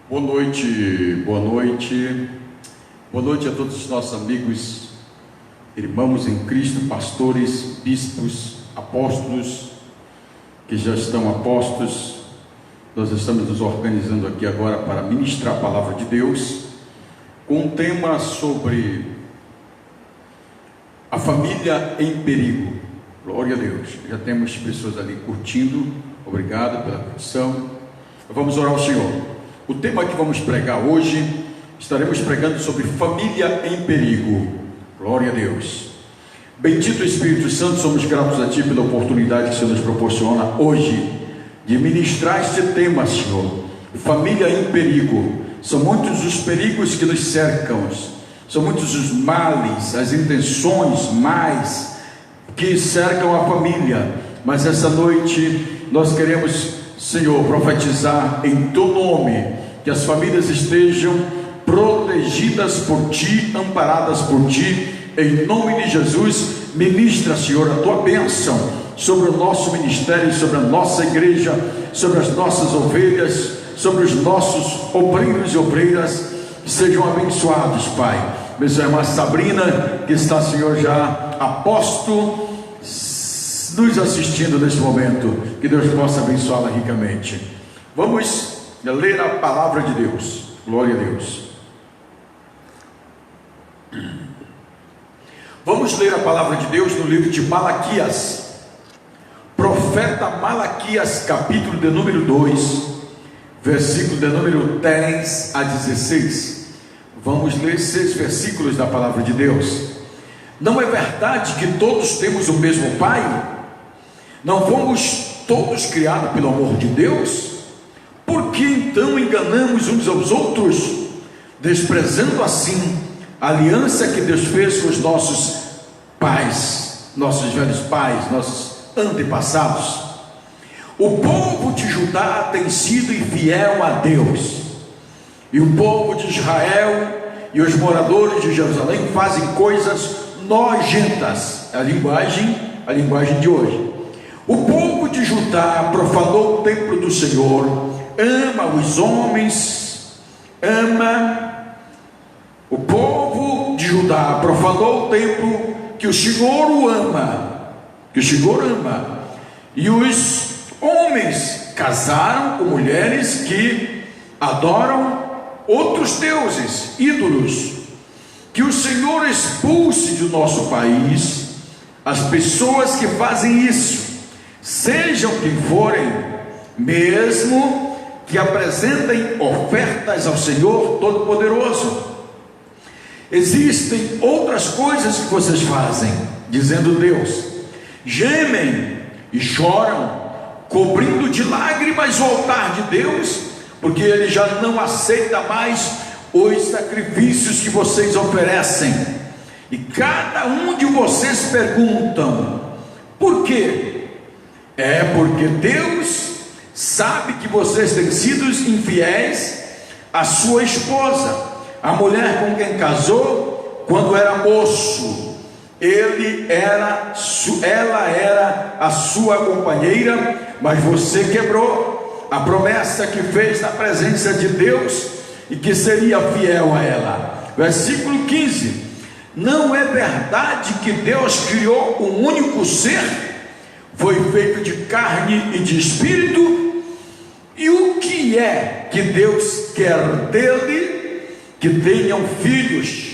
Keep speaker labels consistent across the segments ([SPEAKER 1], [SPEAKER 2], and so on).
[SPEAKER 1] Boa noite, boa noite, boa noite a todos os nossos amigos, irmãos em Cristo, pastores, bispos, apóstolos, que já estão apostos. Nós estamos nos organizando aqui agora para ministrar a palavra de Deus, com um tema sobre a família em perigo. Glória a Deus, já temos pessoas ali curtindo, obrigado pela curtição. Vamos orar ao Senhor. O tema que vamos pregar hoje, estaremos pregando sobre família em perigo. Glória a Deus. Bendito Espírito Santo, somos gratos a Ti pela oportunidade que o Senhor nos proporciona hoje de ministrar este tema, Senhor. Família em perigo. São muitos os perigos que nos cercam, são muitos os males, as intenções mais que cercam a família, mas essa noite nós queremos, Senhor, profetizar em Teu nome, que as famílias estejam protegidas por Ti, amparadas por Ti, em nome de Jesus. Ministra, Senhor, a Tua bênção sobre o nosso ministério, sobre a nossa igreja, sobre as nossas ovelhas, sobre os nossos obreiros e obreiras, que sejam abençoados, Pai. Minha irmã Sabrina, que está, Senhor, já aposto, nos assistindo neste momento, que Deus possa abençoá-la ricamente. Vamos ler a palavra de Deus. Glória a Deus. Vamos ler a palavra de Deus no livro de Malaquias, profeta Malaquias, capítulo de número 2, versículo de número 10 a 16. Vamos ler 6 versículos da palavra de Deus. Não é verdade que todos temos o mesmo Pai? Não fomos todos criados pelo amor de Deus? Por que então enganamos uns aos outros, desprezando assim a aliança que Deus fez com os nossos pais, nossos velhos pais, nossos antepassados? O povo de Judá tem sido infiel a Deus, e o povo de Israel e os moradores de Jerusalém fazem coisas nojentas. A linguagem de hoje. O povo de Judá profanou o templo do Senhor, ama os homens, o povo de Judá profanou o templo que o Senhor ama, e os homens casaram com mulheres que adoram outros deuses, ídolos. Que o Senhor expulse do nosso país as pessoas que fazem isso, sejam quem forem, mesmo que apresentem ofertas ao Senhor Todo-Poderoso. Existem outras coisas que vocês fazem, dizendo Deus, gemem e choram, cobrindo de lágrimas o altar de Deus, porque Ele já não aceita mais os sacrifícios que vocês oferecem. E cada um de vocês perguntam, por quê? É porque Deus sabe que vocês têm sido infiéis à sua esposa, a mulher com quem casou quando era moço. Ela era a sua companheira, mas você quebrou a promessa que fez na presença de Deus e que seria fiel a ela. Versículo 15: não é verdade que Deus criou um único ser? Foi feito de carne e de espírito. E o que é que Deus quer dele? Que tenham filhos,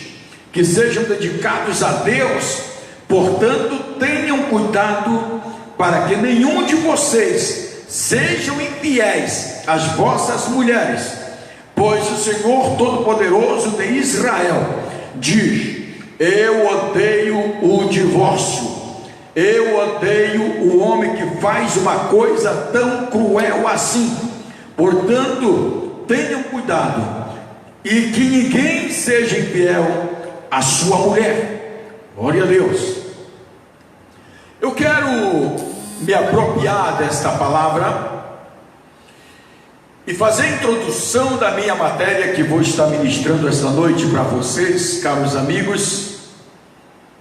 [SPEAKER 1] que sejam dedicados a Deus. Portanto, tenham cuidado para que nenhum de vocês sejam infiéis às vossas mulheres, pois o Senhor Todo-Poderoso de Israel diz: eu odeio o divórcio, eu odeio o homem que faz uma coisa tão cruel assim. Portanto, tenham cuidado, e que ninguém seja infiel à sua mulher. Glória a Deus. Eu quero me apropriar desta palavra e fazer a introdução da minha matéria que vou estar ministrando esta noite para vocês, caros amigos,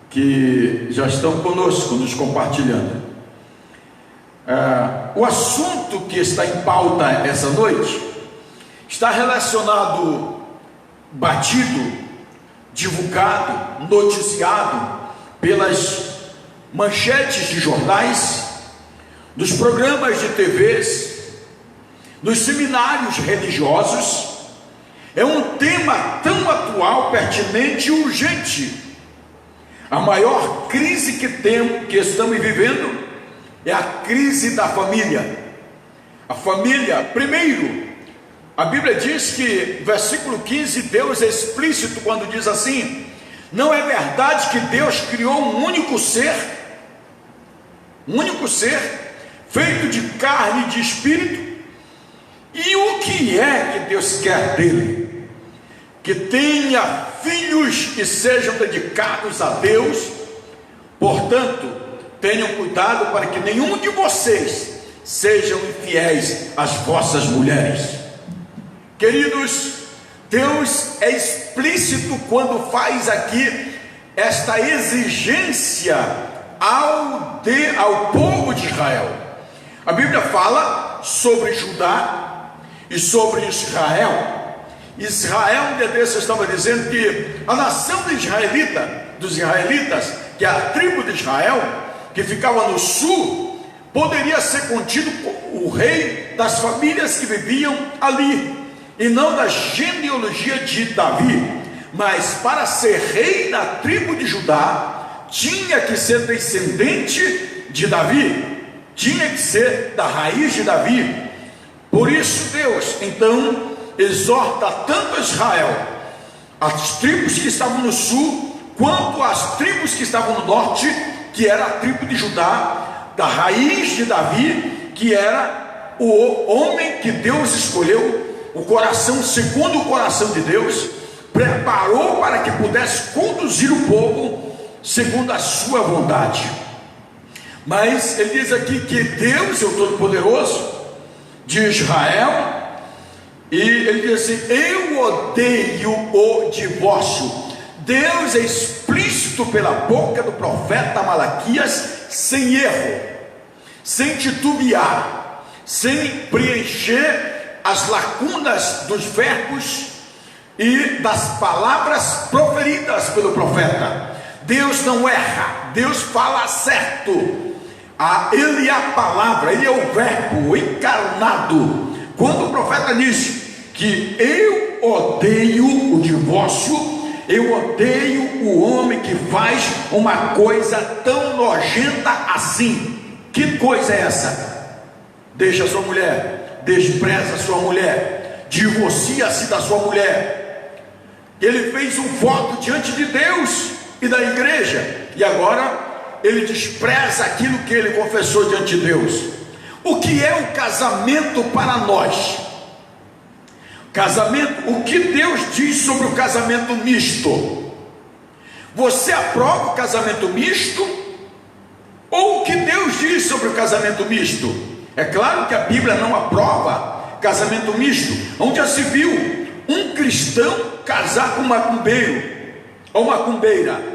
[SPEAKER 1] que já estão conosco, nos compartilhando. O assunto que está em pauta essa noite está relacionado, batido, divulgado, noticiado pelas manchetes de jornais, nos programas de TVs, nos seminários religiosos. É um tema tão atual, pertinente e urgente. A maior crise que estamos vivendo é a crise da família. A família, primeiro, a Bíblia diz que, versículo 15, Deus é explícito quando diz assim: não é verdade que Deus criou um único ser, feito de carne e de espírito? E o que é que Deus quer dele? Que tenha filhos que sejam dedicados a Deus. Portanto, tenham cuidado para que nenhum de vocês sejam infiéis às vossas mulheres. Queridos, Deus é explícito quando faz aqui esta exigência ao povo de Israel. A Bíblia fala sobre Judá e sobre Israel. Israel, um dia desses, estava dizendo que a nação dos israelitas, que é a tribo de Israel, que ficava no sul, poderia ser contido o rei das famílias que viviam ali, e não da genealogia de Davi. Mas para ser rei da tribo de Judá, tinha que ser descendente de Davi, tinha que ser da raiz de Davi. Por isso Deus então exorta tanto Israel, as tribos que estavam no sul, quanto as tribos que estavam no norte, que era a tribo de Judá, da raiz de Davi, que era o homem que Deus escolheu, o coração segundo o coração de Deus, preparou para que pudesse conduzir o povo segundo a sua vontade. Mas ele diz aqui que Deus é o Todo-Poderoso de Israel, e ele diz assim: eu odeio o divórcio. Deus é explícito pela boca do profeta Malaquias, sem erro, sem titubear, sem preencher as lacunas dos verbos e das palavras proferidas pelo profeta. Deus não erra, Deus fala certo. Ele é a palavra, ele é o verbo encarnado. Quando o profeta diz que eu odeio o divórcio, eu odeio o homem que faz uma coisa tão nojenta assim. Que coisa é essa? Deixa a sua mulher, despreza a sua mulher, divorcia-se da sua mulher. Ele fez um voto diante de Deus e da igreja, e agora ele despreza aquilo que ele confessou diante de Deus. O que é o casamento para nós? Casamento, o que Deus diz sobre o casamento misto? Você aprova o casamento misto? Ou o que Deus diz sobre o casamento misto? É claro que a Bíblia não aprova casamento misto. Onde já se viu um cristão casar com um macumbeiro ou macumbeira?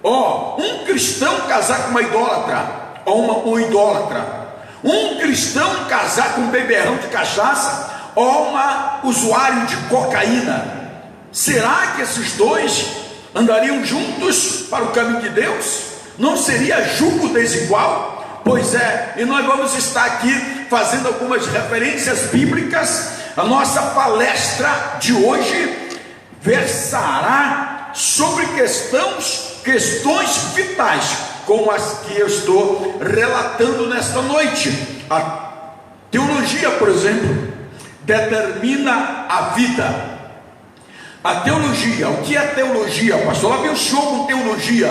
[SPEAKER 1] Um cristão casar com uma idólatra ou um idólatra? Um cristão casar com um beberrão de cachaça ou uma usuário de cocaína? Será que esses dois andariam juntos para o caminho de Deus? Não seria julgo desigual? Pois é, e nós vamos estar aqui fazendo algumas referências bíblicas. A nossa palestra de hoje versará sobre questões vitais, como as que eu estou relatando nesta noite. A teologia, por exemplo, determina a vida. A teologia, o que é teologia, pastor? Lá vem o senhor com teologia.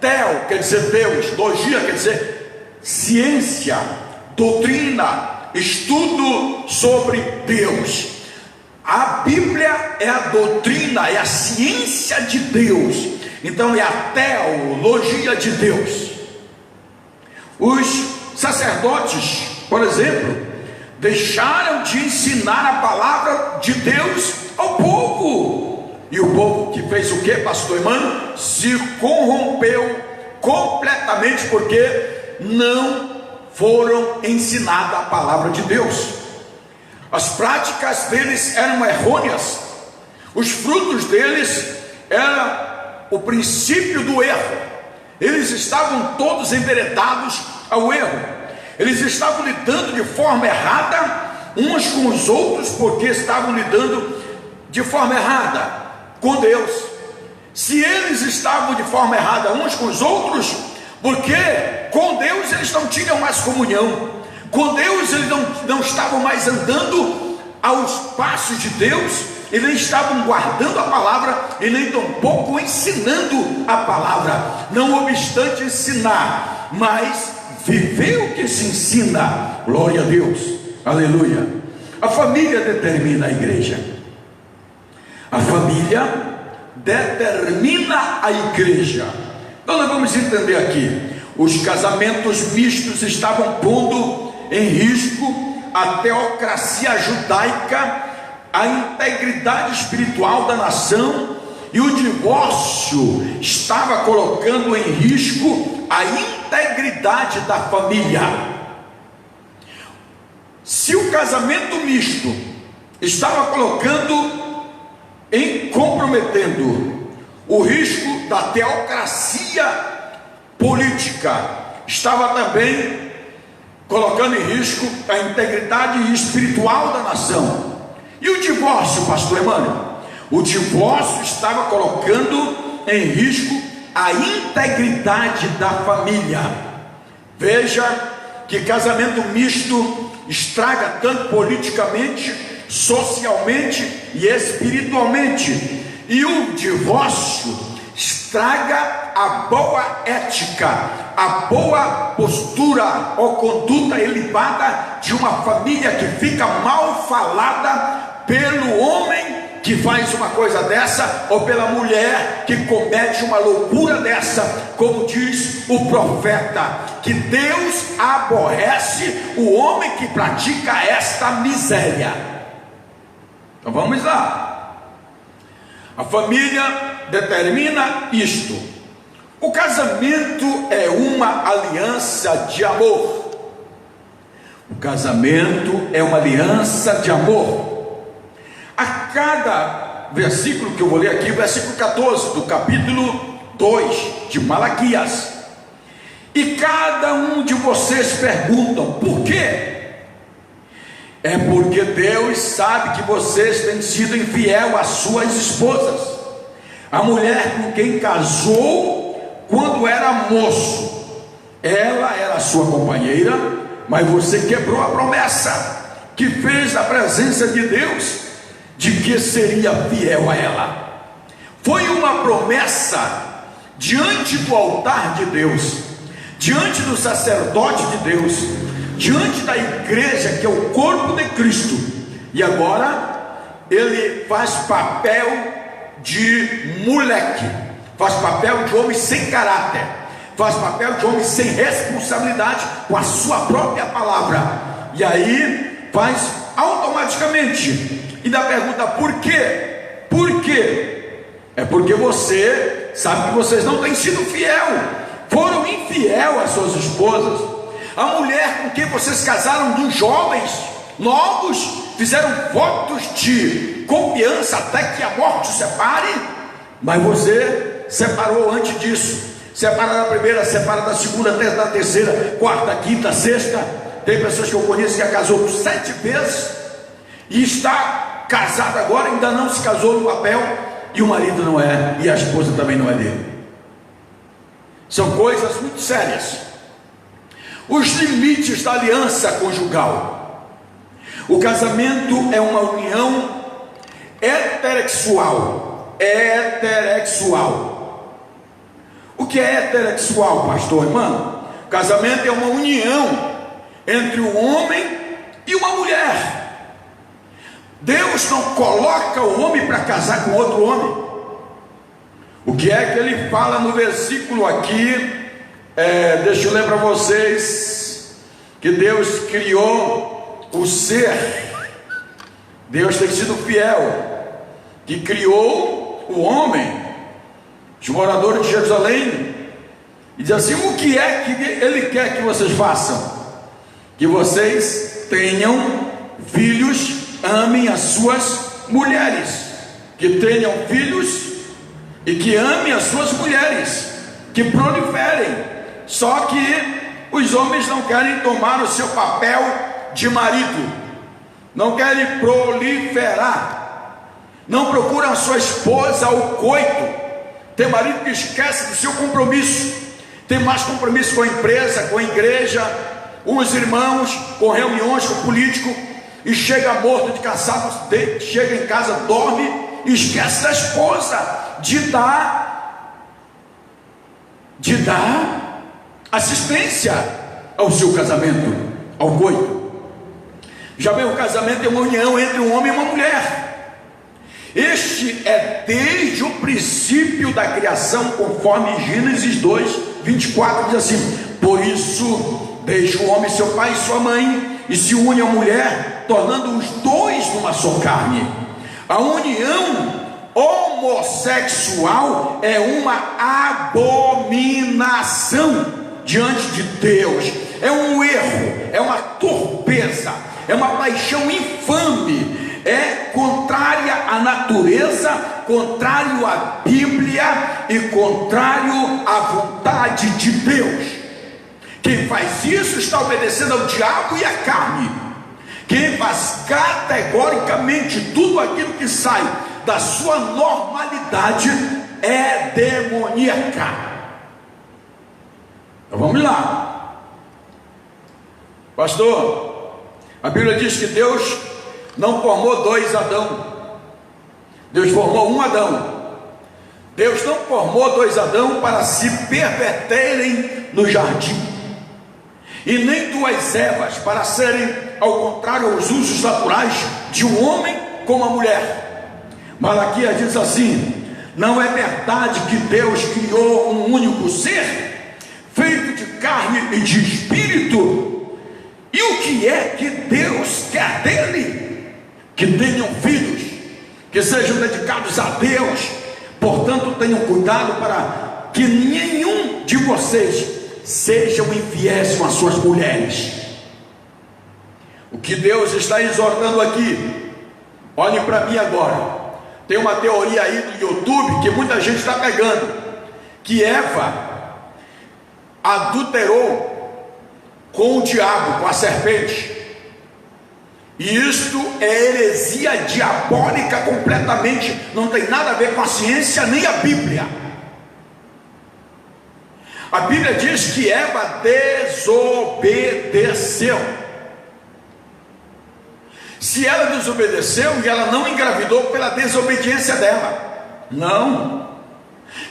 [SPEAKER 1] Teo quer dizer Deus, logia quer dizer ciência, doutrina, estudo sobre Deus. A Bíblia é a doutrina, é a ciência de Deus. Então é a teologia de Deus. Os sacerdotes, por exemplo, deixaram de ensinar a palavra de Deus ao povo. E o povo que fez o que, pastor Emmanuel? Se corrompeu completamente, porque não foram ensinadas a palavra de Deus. As práticas deles eram errôneas, os frutos deles eram o princípio do erro. Eles estavam todos enveredados ao erro, eles estavam lidando de forma errada uns com os outros, porque estavam lidando de forma errada com Deus. Se eles estavam de forma errada uns com os outros, porque com Deus eles não tinham mais comunhão, com Deus eles não estavam mais andando aos passos de Deus, eles nem estavam guardando a palavra e nem tampouco ensinando a palavra. Não obstante ensinar, mas viver o que se ensina. Glória a Deus, aleluia. A família determina a igreja, a família determina a igreja. Então nós vamos entender aqui, os casamentos mistos estavam pondo em risco a teocracia judaica, a integridade espiritual da nação, e o divórcio estava colocando em risco a integridade da família. Se o casamento misto estava comprometendo o risco da teocracia política, estava também colocando em risco a integridade espiritual da nação. E o divórcio, pastor Emmanuel? O divórcio estava colocando em risco a integridade da família. Veja que casamento misto estraga tanto politicamente, socialmente e espiritualmente. E o divórcio estraga a boa ética, a boa postura ou conduta elevada de uma família que fica mal falada pelo homem que faz uma coisa dessa, ou pela mulher que comete uma loucura dessa, como diz o profeta, que Deus aborrece o homem que pratica esta miséria. Então vamos lá. A família determina isto. O casamento é uma aliança de amor. O casamento é uma aliança de amor. A cada versículo que eu vou ler aqui, versículo 14 do capítulo 2 de Malaquias, e cada um de vocês perguntam: por quê? É porque Deus sabe que vocês têm sido infiel às suas esposas, a mulher com quem casou quando era moço. Ela era a sua companheira, mas você quebrou a promessa que fez na presença de Deus, de que seria fiel a ela. Foi uma promessa diante do altar de Deus, diante do sacerdote de Deus, diante da igreja, que é o corpo de Cristo. E agora ele faz papel de moleque, faz papel de homem sem caráter, faz papel de homem sem responsabilidade com a sua própria palavra. E aí faz automaticamente. E da pergunta: por quê? Por quê? É porque você sabe que vocês não têm sido fiel, foram infiel às suas esposas. A mulher com quem vocês casaram dos jovens, novos, fizeram votos de confiança até que a morte os separe, mas você separou antes disso. Separa da primeira, separa da segunda, da terceira, quarta, quinta, sexta. Tem pessoas que eu conheço que já casou por 7 vezes e está casado agora, ainda não se casou no papel, e o marido não é, e a esposa também não é dele. São coisas muito sérias. Os limites da aliança conjugal. O casamento é uma união heterossexual. O que é heterossexual, pastor, irmão? O casamento é uma união entre um homem e uma mulher. Deus não coloca o homem para casar com outro homem. O que é que ele fala no versículo aqui? Deixa eu ler para vocês, que Deus criou o ser. Deus tem sido fiel, que criou o homem, os moradores de Jerusalém, e diz assim: o que é que ele quer que vocês façam? Que vocês tenham filhos, amem as suas mulheres, que tenham filhos e que amem as suas mulheres, que proliferem. Só que os homens não querem tomar o seu papel de marido, não querem proliferar, não procuram a sua esposa ao coito. Tem marido que esquece do seu compromisso, tem mais compromisso com a empresa, com a igreja, com os irmãos, com reuniões, com o político, e chega morto de cansado, chega em casa, dorme e esquece da esposa, de dar assistência ao seu casamento, ao coito. Já bem, o casamento é uma união entre um homem e uma mulher. Este é desde o princípio da criação, conforme Gênesis 2:24 diz assim: por isso deixa o homem seu pai e sua mãe e se une à mulher, tornando os dois numa só carne. A união homossexual é uma abominação diante de Deus, é um erro, é uma torpeza, é uma paixão infame, é contrária à natureza, contrário à Bíblia e contrário à vontade de Deus. Quem faz isso está obedecendo ao diabo e à carne. Quem faz categoricamente tudo aquilo que sai da sua normalidade é demoníaca. Então vamos lá, pastor. A Bíblia diz que Deus não formou dois Adão, Deus formou um Adão. Deus não formou dois Adão para se perverterem no jardim, e nem duas Evas para serem, ao contrário, os usos naturais de um homem com uma mulher. Malaquias diz assim: não é verdade que Deus criou um único ser, feito de carne e de espírito? E o que é que Deus quer dele? Que tenham filhos, que sejam dedicados a Deus. Portanto, tenham cuidado para que nenhum de vocês sejam infiéis com as suas mulheres. O que Deus está exortando aqui, olhem para mim agora. Tem uma teoria aí do YouTube que muita gente está pegando, que Eva adulterou com o diabo, com a serpente. E isto é heresia diabólica completamente, não tem nada a ver com a ciência nem a Bíblia. A Bíblia diz que Eva desobedeceu. Se ela desobedeceu e ela não engravidou pela desobediência dela, não.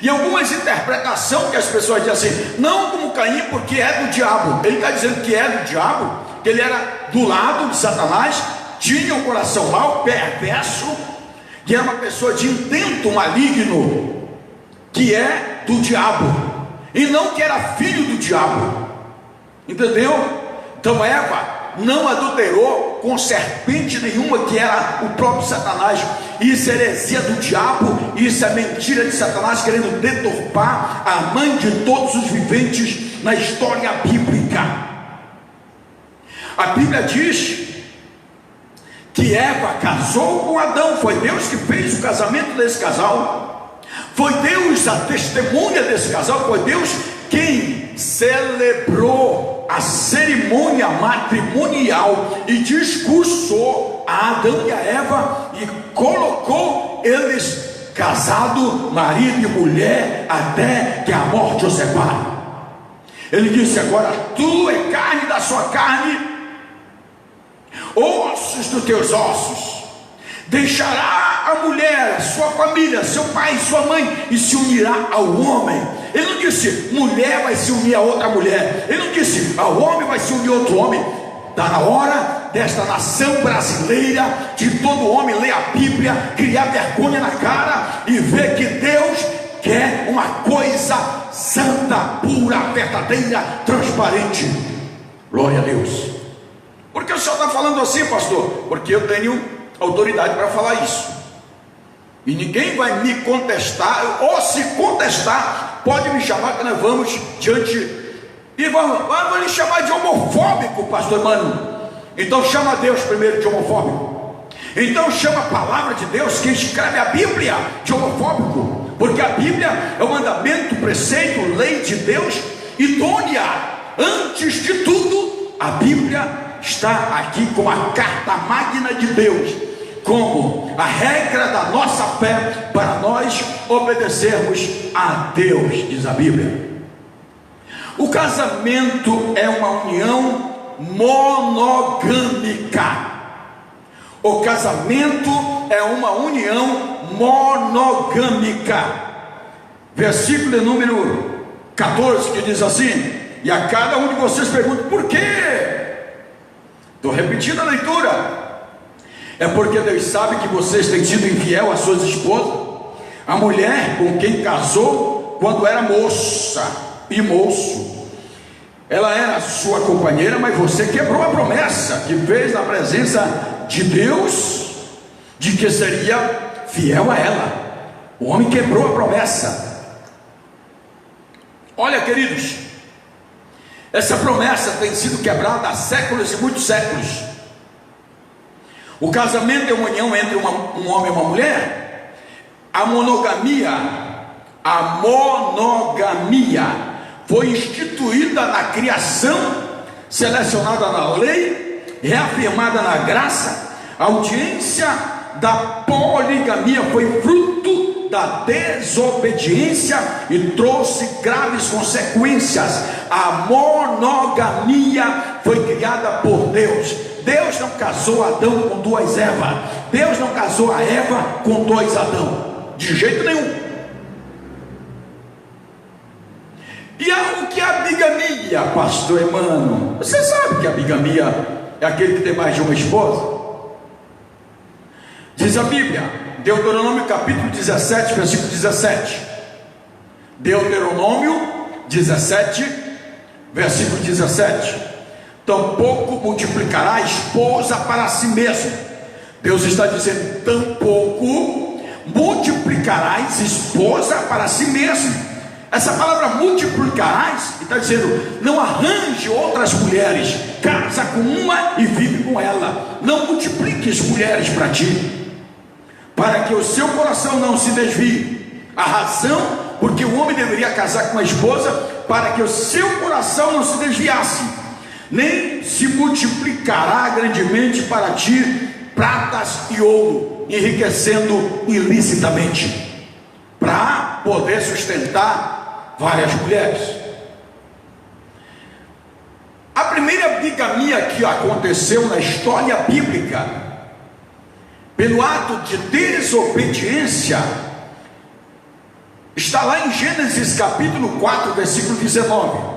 [SPEAKER 1] E algumas interpretações que as pessoas dizem assim: não como Caim, porque é do diabo. Ele está dizendo que é do diabo, que ele era do lado de Satanás, tinha um coração mau, perverso, que era uma pessoa de intento maligno, que é do diabo, e não que era filho do diabo. Entendeu? Então Eva não adulterou com serpente nenhuma, que era o próprio Satanás. Isso é heresia do diabo, isso é mentira de Satanás, querendo deturpar a mãe de todos os viventes na história bíblica. A Bíblia diz que Eva casou com Adão, foi Deus que fez o casamento desse casal, foi Deus a testemunha desse casal, foi Deus quem celebrou a cerimônia matrimonial e discursou a Adão e a Eva e colocou eles casados, marido e mulher, até que a morte os separe. Ele disse: agora tu é carne da sua carne, ossos dos teus ossos. Deixará a mulher, sua família, seu pai, sua mãe, e se unirá ao homem. Ele não disse mulher vai se unir a outra mulher, ele não disse ao homem vai se unir a outro homem. Está na hora desta nação brasileira, de todo homem ler a Bíblia, criar vergonha na cara e ver que Deus quer uma coisa santa, pura, verdadeira, transparente. Glória a Deus. Por que o senhor está falando assim, pastor? Porque eu tenho autoridade para falar isso, e ninguém vai me contestar, ou se contestar, pode me chamar, que nós vamos diante, e vamos lhe chamar de homofóbico, pastor Mano. Então chama Deus primeiro de homofóbico. Então chama a palavra de Deus, quem escreve a Bíblia, de homofóbico. Porque a Bíblia é o mandamento, preceito, lei de Deus idônea. Antes de tudo, a Bíblia está aqui como a carta magna de Deus, como a regra da nossa fé para nós obedecermos a Deus, diz a Bíblia. O casamento é uma união monogâmica. O casamento é uma união monogâmica. Versículo de número 14, que diz assim: e a cada um de vocês pergunta, por quê? Estou repetindo a leitura. É porque Deus sabe que vocês têm sido infiel às suas esposas, a mulher com quem casou quando era moça e moço. Ela era sua companheira, mas você quebrou a promessa que fez na presença de Deus, de que seria fiel a ela. O homem quebrou a promessa. Olha, queridos, essa promessa tem sido quebrada há séculos e muitos séculos. O casamento é uma união entre um homem e uma mulher. A monogamia foi instituída na criação, selecionada na lei, reafirmada na graça. A audiência da poligamia foi fruto da desobediência e trouxe graves consequências. A monogamia foi criada por Deus. Deus não casou Adão com duas Evas. Deus não casou a Eva com dois Adão, de jeito nenhum. E o que é a bigamia, pastor Emmanuel? Você sabe que a bigamia é aquele que tem mais de uma esposa? Diz a Bíblia, Deuteronômio capítulo 17, versículo 17. Deuteronômio 17, versículo 17. Tampouco multiplicará a esposa para si mesmo. Deus está dizendo, tampouco multiplicarás esposa para si mesmo. Essa palavra multiplicarás está dizendo, não arranje outras mulheres, casa com uma e vive com ela. Não multipliques mulheres para ti, para que o seu coração não se desvie. A razão porque o homem deveria casar com a esposa, para que o seu coração não se desviasse. Nem se multiplicará grandemente para ti pratas e ouro, enriquecendo ilicitamente, para poder sustentar várias mulheres. A primeira bigamia que aconteceu na história bíblica, pelo ato de desobediência, está lá em Gênesis capítulo 4, versículo 19.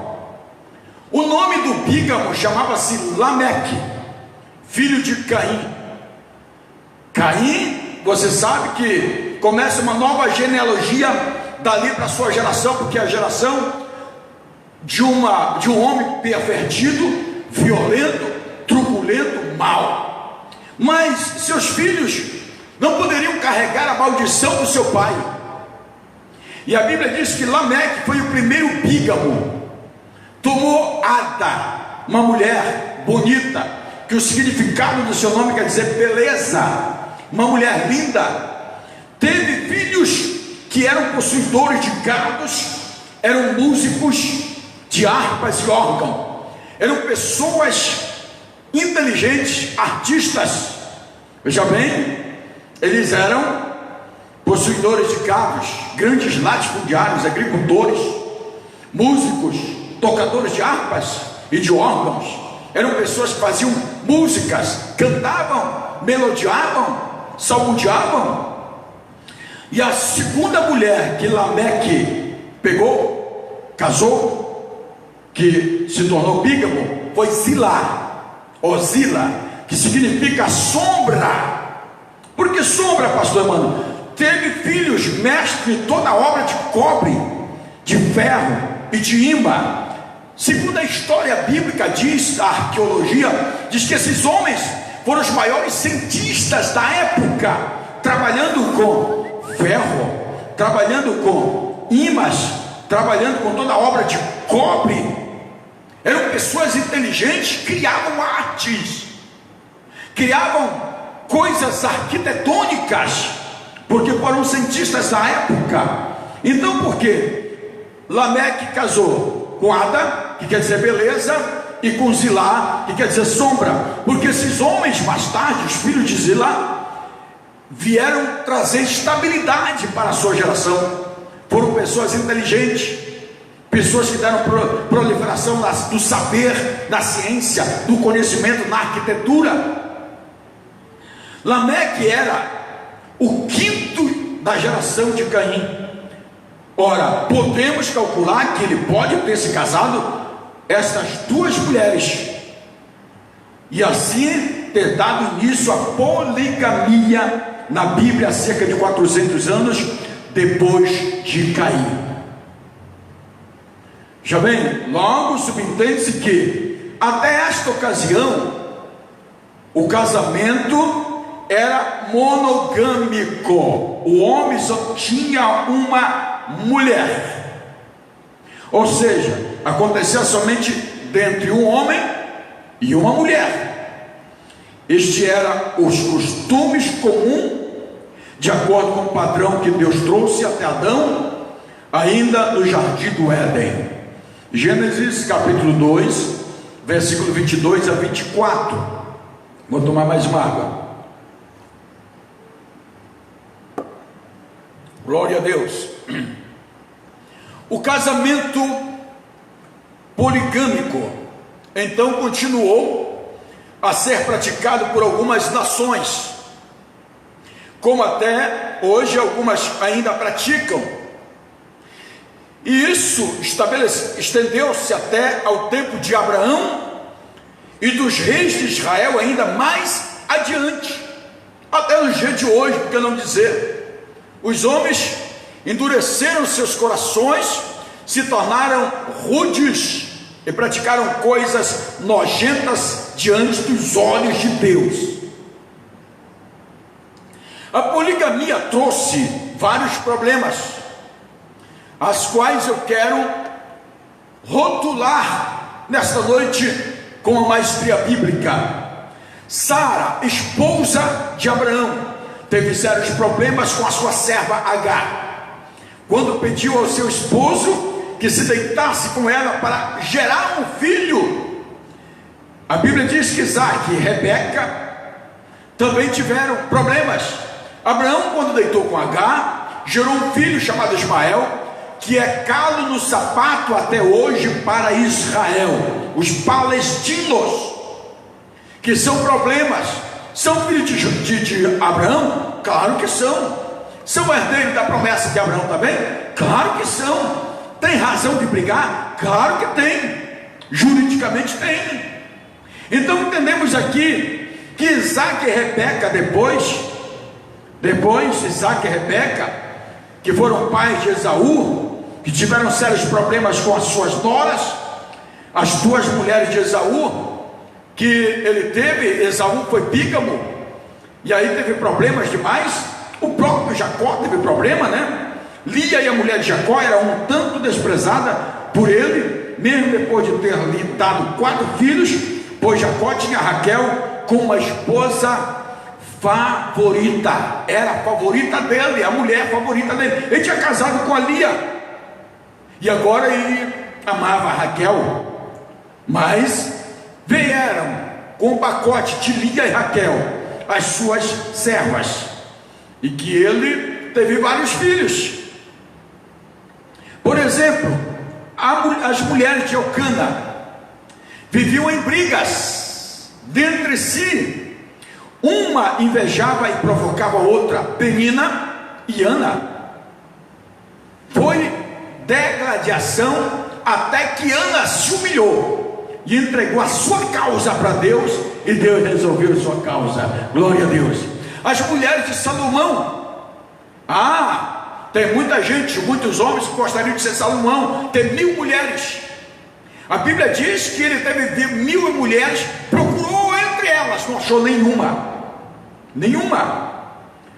[SPEAKER 1] O nome do bígamo chamava-se Lameque, filho de Caim. Caim, você sabe que começa uma nova genealogia dali para a sua geração, porque é a geração de um homem pervertido, violento, truculento, mau. Mas seus filhos não poderiam carregar a maldição do seu pai. E a Bíblia diz que Lameque foi o primeiro bígamo. Tomou Ada, uma mulher bonita, que o significado do seu nome quer dizer beleza, uma mulher linda. Teve filhos que eram possuidores de gados, eram músicos de harpas e órgão, eram pessoas inteligentes, artistas. Veja bem, eles eram possuidores de gados, grandes latifundiários, agricultores, músicos, tocadores de harpas e de órgãos. Eram pessoas que faziam músicas, cantavam, melodiavam, salmodiavam. E a segunda mulher que Lameque pegou, casou, que se tornou bígamo, foi Zila, ou Zila, que significa sombra. Por que sombra, pastor Emmanuel? Teve filhos, mestre em toda a obra de cobre, de ferro e de ímã. Segundo a história bíblica diz, a arqueologia diz que esses homens foram os maiores cientistas da época, trabalhando com ferro, trabalhando com ímãs, trabalhando com toda a obra de cobre. Eram pessoas inteligentes, criavam artes. criavam coisas arquitetônicas, porque foram cientistas da época. Então por quê? Lameque casou com Ada, que quer dizer beleza, e com Zilá, que quer dizer sombra, porque esses homens mais tarde, os filhos de Zilá, vieram trazer estabilidade para a sua geração. Foram pessoas inteligentes, pessoas que deram proliferação do saber, da ciência, do conhecimento, na arquitetura. Lameque era o quinto da geração de Caim. Ora, podemos calcular que ele pode ter se casado estas duas mulheres e assim ter dado início à poligamia na Bíblia há cerca de 400 anos depois de Caim. Já bem, logo subentende-se que até esta ocasião o casamento era monogâmico, o homem só tinha uma mulher, ou seja, acontecia somente dentre um homem e uma mulher. Este era os costumes comuns, de acordo com o padrão que Deus trouxe até Adão, ainda no jardim do Éden. Gênesis capítulo 2, versículo 22 a 24. Vou tomar mais uma água. Glória a Deus. O casamento poligâmico então continuou a ser praticado por algumas nações, como até hoje algumas ainda praticam, e isso estendeu-se até ao tempo de Abraão e dos reis de Israel ainda mais adiante, até os dias de hoje, por que não dizer. Os homens endureceram seus corações, se tornaram rudes e praticaram coisas nojentas diante dos olhos de Deus. A poligamia trouxe vários problemas, as quais eu quero rotular nesta noite com a maestria bíblica. Sara, esposa de Abraão, teve sérios problemas com a sua serva Agar, quando pediu ao seu esposo que se deitasse com ela para gerar um filho. A Bíblia diz que Isaac e Rebeca também tiveram problemas. Abraão, quando deitou com Agar, gerou um filho chamado Ismael, que é calo no sapato até hoje para Israel, os palestinos, que são problemas. São filhos de Abraão? Claro que são. São herdeiros da promessa de Abraão também? Claro que são. Tem razão de brigar? Claro que tem. Juridicamente tem. Então entendemos aqui que Isaac e Rebeca depois Isaac e Rebeca, que foram pais de Esaú, que tiveram sérios problemas com as suas noras, as duas mulheres de Esaú que ele teve. Esaú foi bígamo, e aí teve problemas demais. O próprio Jacó teve problema, né? Lia, e a mulher de Jacó, era um tanto desprezada por ele, mesmo depois de ter lhe dado 4 filhos, pois Jacó tinha Raquel como uma esposa favorita, era a favorita dele, a mulher favorita dele. Ele tinha casado com a Lia, e agora ele amava a Raquel, mas vieram com o pacote de Lia e Raquel, as suas servas, e que ele teve vários filhos. Por exemplo, as mulheres de Eucana viviam em brigas dentre si, uma invejava e provocava a outra. Penina e Ana. Foi degladiação até que Ana se humilhou e entregou a sua causa para Deus, e Deus resolveu a sua causa. Glória a Deus. As mulheres de Salomão. Tem muita gente, muitos homens que gostariam de ser Salomão, ter 1000 mulheres. A Bíblia diz que ele teve 1000 mulheres, procurou entre elas, não achou nenhuma.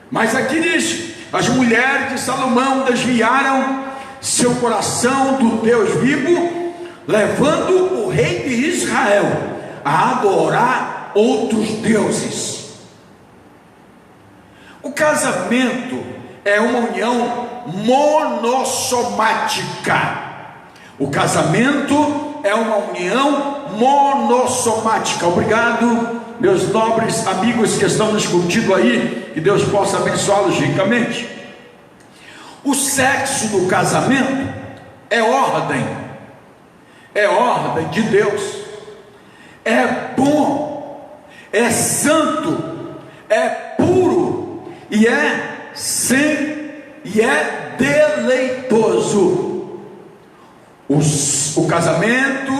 [SPEAKER 1] Mas aqui diz: as mulheres de Salomão desviaram seu coração do Deus vivo, levando o rei de Israel a adorar outros deuses. O casamento é uma união monossomática. O casamento é uma união monossomática. Obrigado, meus nobres amigos que estão nos curtindo aí, que Deus possa abençoá-los ricamente. O sexo no casamento é ordem de Deus, é bom, é santo, é puro e é deleitoso. O casamento,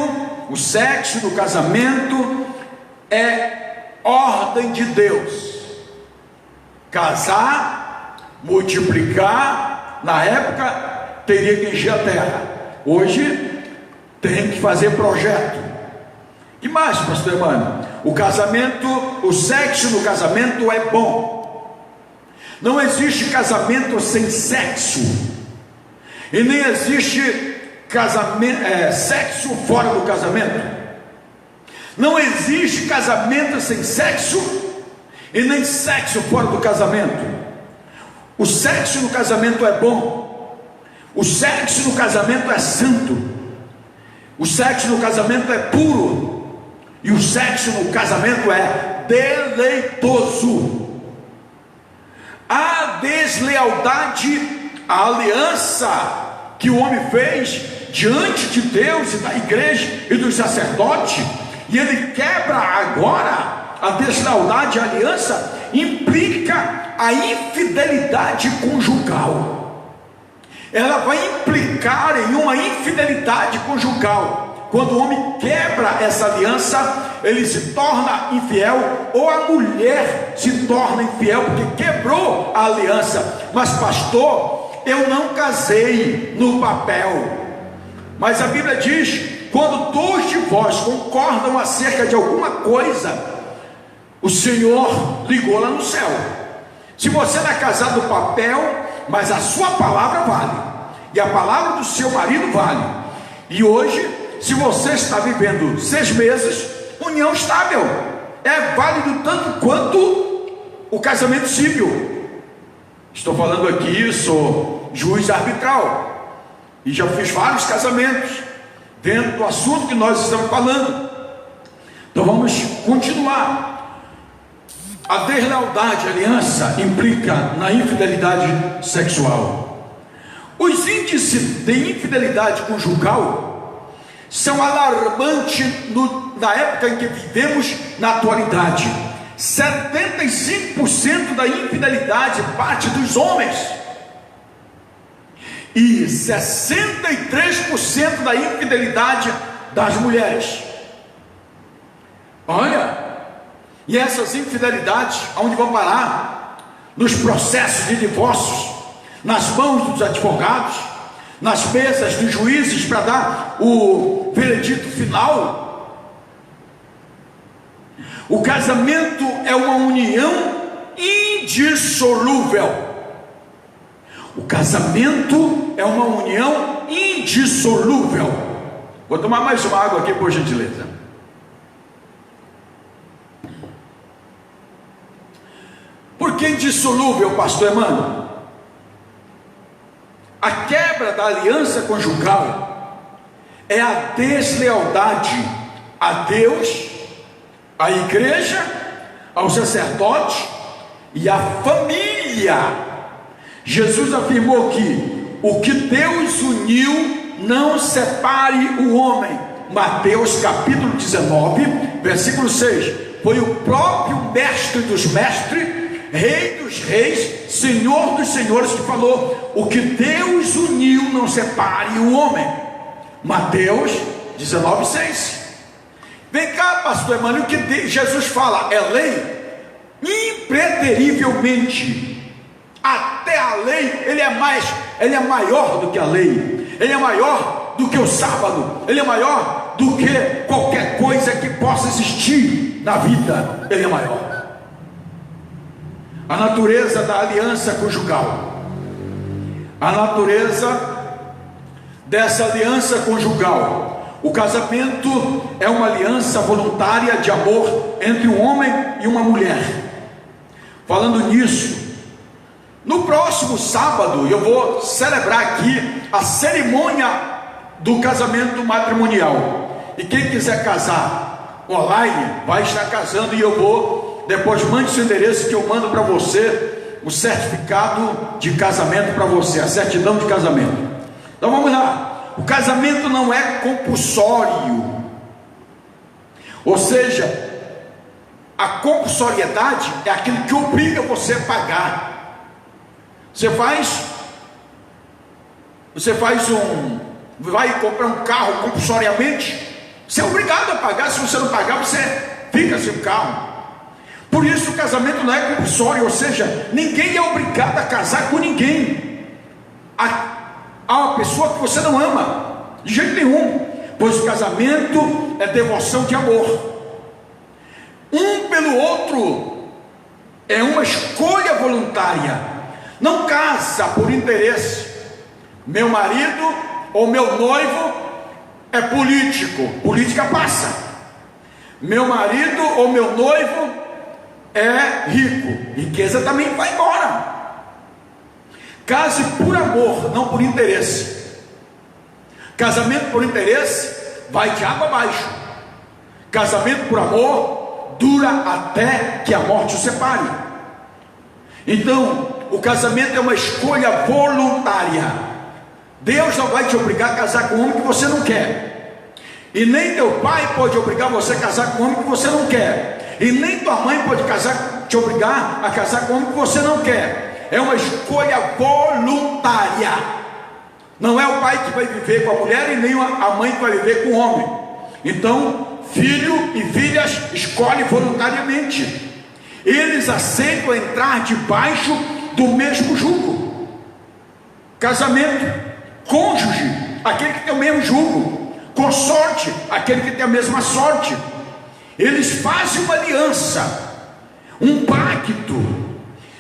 [SPEAKER 1] o sexo no casamento é ordem de Deus. Casar, multiplicar, na época teria que encher a terra, hoje tem que fazer projeto. E mais, pastor Emmanuel, o sexo no casamento é bom. Não existe casamento sem sexo, e nem existe sexo fora do casamento. Não existe casamento sem sexo, e nem sexo fora do casamento. O sexo no casamento é bom, o sexo no casamento é santo, o sexo no casamento é puro, e o sexo no casamento é deleitoso. A deslealdade, a aliança que o homem fez diante de Deus e da igreja e dos sacerdotes, e ele quebra agora a deslealdade, a aliança, implica a infidelidade conjugal. Ela vai implicar em uma infidelidade conjugal. Quando o homem quebra essa aliança, ele se torna infiel, ou a mulher se torna infiel porque quebrou a aliança. Mas pastor, eu não casei no papel. Mas a Bíblia diz: quando dois de vós concordam acerca de alguma coisa, o Senhor ligou lá no céu. Se você não é casado no papel, mas a sua palavra vale, e a palavra do seu marido vale. E hoje, se você está vivendo 6 meses, união estável, é válido tanto quanto o casamento civil. Estou falando aqui, sou juiz arbitral, e já fiz vários casamentos dentro do assunto que nós estamos falando. Então vamos continuar. A deslealdade, a aliança, implica na infidelidade sexual. Os índices de infidelidade conjugal são alarmantes na época em que vivemos na atualidade. 75% da infidelidade parte dos homens, e 63% da infidelidade das mulheres. Olha, e essas infidelidades, aonde vão parar? Nos processos de divórcios, nas mãos dos advogados, nas mesas dos juízes para dar o veredito final. O casamento é uma união indissolúvel. O casamento é uma união indissolúvel. Vou tomar mais uma água aqui, por gentileza. Por que indissolúvel, pastor Emmanuel? A quebra da aliança conjugal é a deslealdade a Deus, à igreja, ao sacerdote e à família. Jesus afirmou que o que Deus uniu, não separe o homem. Mateus capítulo 19, versículo 6. Foi o próprio mestre dos mestres, Rei dos reis, Senhor dos senhores, que falou: o que Deus uniu, não separe o homem. Mateus 19, 6. Vem cá, pastor Emmanuel, o que Jesus fala é lei? Impreterivelmente. Até a lei, ele é maior do que a lei, ele é maior do que o sábado, ele é maior do que qualquer coisa que possa existir na vida, ele é maior. A natureza da aliança conjugal, a natureza dessa aliança conjugal, O casamento é uma aliança voluntária de amor entre um homem e uma mulher. Falando nisso, no próximo sábado eu vou celebrar aqui a cerimônia do casamento matrimonial. E quem quiser casar online vai estar casando, e eu vou, depois mande seu endereço que eu mando para você o certificado de casamento para você, a certidão de casamento. Então vamos lá. O casamento não é compulsório, ou seja, a compulsoriedade é aquilo que obriga você a pagar. Vai comprar um carro compulsoriamente, você é obrigado a pagar. Se você não pagar, você fica sem o carro. Por isso o casamento não é compulsório, ou seja, ninguém é obrigado a casar com ninguém. Há uma pessoa que você não ama, de jeito nenhum, pois o casamento é devoção de amor, um pelo outro, é uma escolha voluntária. Não casa por interesse. Meu marido ou meu noivo é político, política passa. Meu marido ou meu noivo é rico, riqueza também vai embora. Case por amor, não por interesse. Casamento por interesse vai de água abaixo. Casamento por amor dura até que a morte o separe. Então, o casamento é uma escolha voluntária. Deus não vai te obrigar a casar com um homem que você não quer, e nem teu pai pode obrigar você a casar com um homem que você não quer, e nem tua mãe pode te obrigar a casar com um homem que você não quer. É uma escolha voluntária. Não é o pai que vai viver com a mulher e nem a mãe que vai viver com o homem. Então, filho e filhas escolhem voluntariamente. Eles aceitam entrar debaixo do mesmo jugo. Casamento, cônjuge, aquele que tem o mesmo jugo. Consorte, aquele que tem a mesma sorte. Eles fazem uma aliança, um pacto,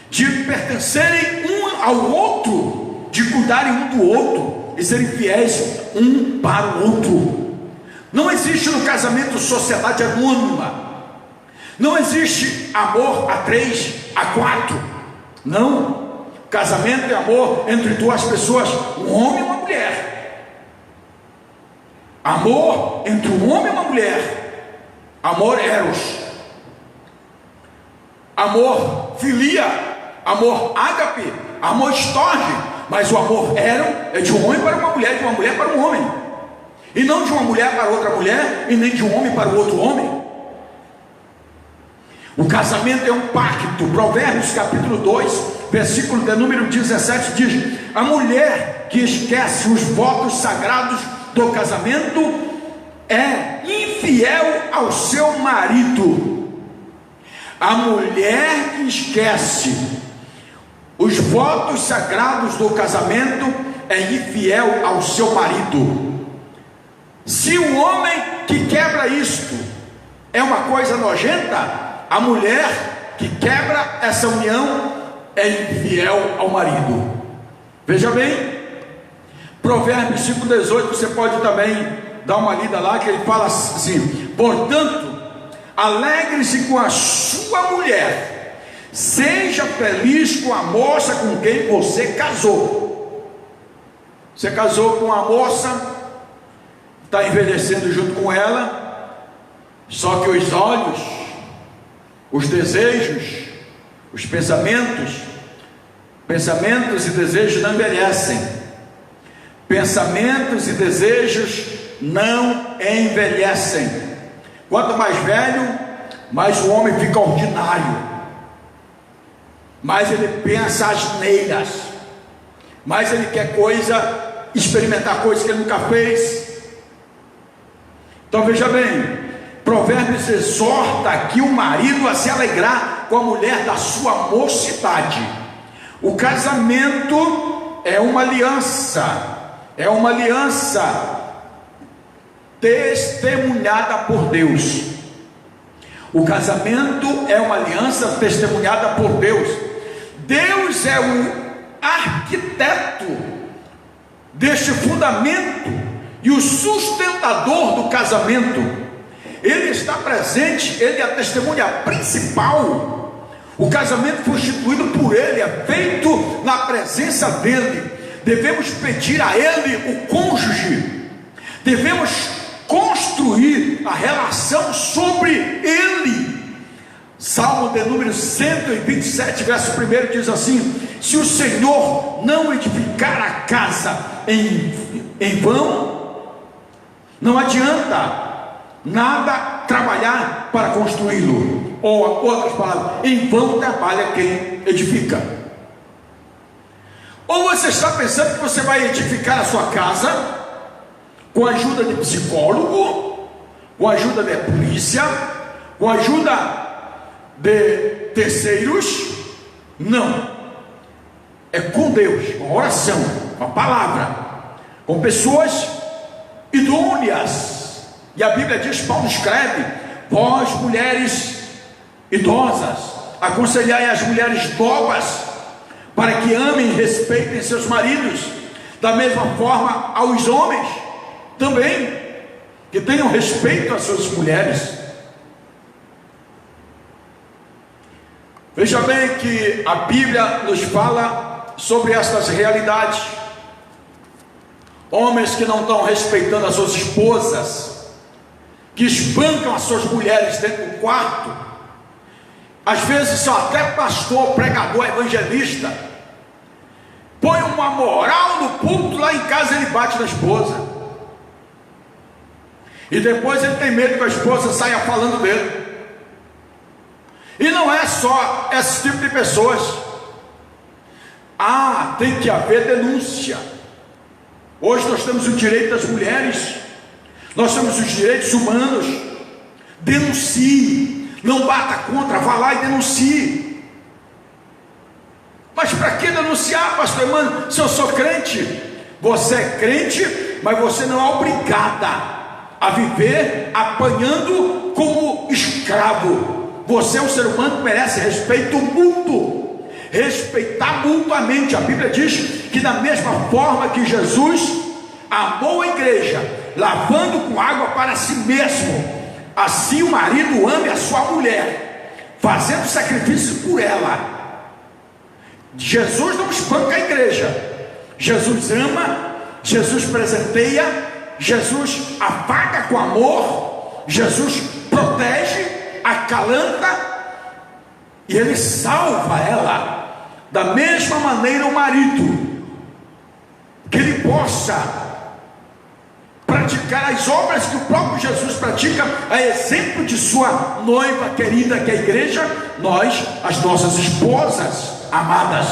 [SPEAKER 1] de pertencerem um ao outro, de cuidarem um do outro e serem fiéis um para o outro. Não existe no casamento sociedade anônima. Não existe amor a 3, a 4. Não. Casamento é amor entre duas pessoas, um homem e uma mulher. Amor entre um homem e uma mulher. Amor eros. Amor filia. Amor ágape, amor estorge. Mas o amor eros é de um homem para uma mulher, de uma mulher para um homem, e não de uma mulher para outra mulher, e nem de um homem para o outro homem. O casamento é um pacto. Provérbios capítulo 2, versículo de número 17 diz: a mulher que esquece os votos sagrados do casamento é infiel ao seu marido. A mulher que esquece os votos sagrados do casamento é infiel ao seu marido. Se o homem que quebra isto é uma coisa nojenta, a mulher que quebra essa união é infiel ao marido. Veja bem, Provérbios 5,18, você pode também dar uma lida lá, que ele fala assim: portanto, alegre-se com a sua mulher, seja feliz com a moça com quem você casou. Você casou com uma moça, está envelhecendo junto com ela, só que os olhos, os desejos, os pensamentos e desejos não envelhecem. Pensamentos e desejos não envelhecem. Quanto mais velho, mais o homem fica ordinário, mais ele pensa asneiras, mais ele quer experimentar coisas que ele nunca fez. Então veja bem, Provérbios exorta aqui o marido a se alegrar com a mulher da sua mocidade. O casamento é uma aliança testemunhada por Deus. O casamento é uma aliança testemunhada por Deus. Deus é o arquiteto deste fundamento E o sustentador do casamento, ele está presente, ele é a testemunha principal. O casamento foi instituído por ele, é feito na presença dele. Devemos pedir a ele o cônjuge, devemos construir a relação sobre ele. Salmo de número 127, verso 1 diz assim: se o Senhor não edificar a casa em vão, não adianta nada trabalhar para construí-lo. Ou outras palavras, em vão trabalha quem edifica. Ou você está pensando que você vai edificar a sua casa com a ajuda de psicólogo, com a ajuda da polícia, com a ajuda de terceiros? Não. É com Deus, com a oração, com a palavra, com pessoas idôneas. E a Bíblia diz, Paulo escreve: vós mulheres idosas, aconselhai as mulheres novas, para que amem e respeitem seus maridos. Da mesma forma aos homens também, que tenham respeito às suas mulheres. Veja bem que a Bíblia nos fala sobre estas realidades. Homens que não estão respeitando as suas esposas, que espancam as suas mulheres dentro do quarto, às vezes são até pastor, pregador, evangelista, põe uma moral no púlpito, lá em casa ele bate na esposa, e depois ele tem medo que a esposa saia falando dele. E não é só esse tipo de pessoas. Tem que haver denúncia. Hoje nós temos o direito das mulheres, nós temos os direitos humanos. Denuncie, não bata contra, vá lá e denuncie. Mas para que denunciar, pastor Emmanuel? Se eu sou crente, você é crente, mas você não é obrigada a viver apanhando como escravo. Você é um ser humano que merece respeito mútuo, respeitar mutuamente. A Bíblia diz que da mesma forma que Jesus amou a igreja, lavando com água para si mesmo, assim o marido ame a sua mulher, fazendo sacrifício por ela. Jesus não espanca a igreja, Jesus ama, Jesus presenteia, Jesus apaga com amor, Jesus protege, acalanta, e ele salva ela. Da mesma maneira o marido, que ele possa praticar as obras que o próprio Jesus pratica, a exemplo de sua noiva querida, que é a igreja, nós, as nossas esposas amadas.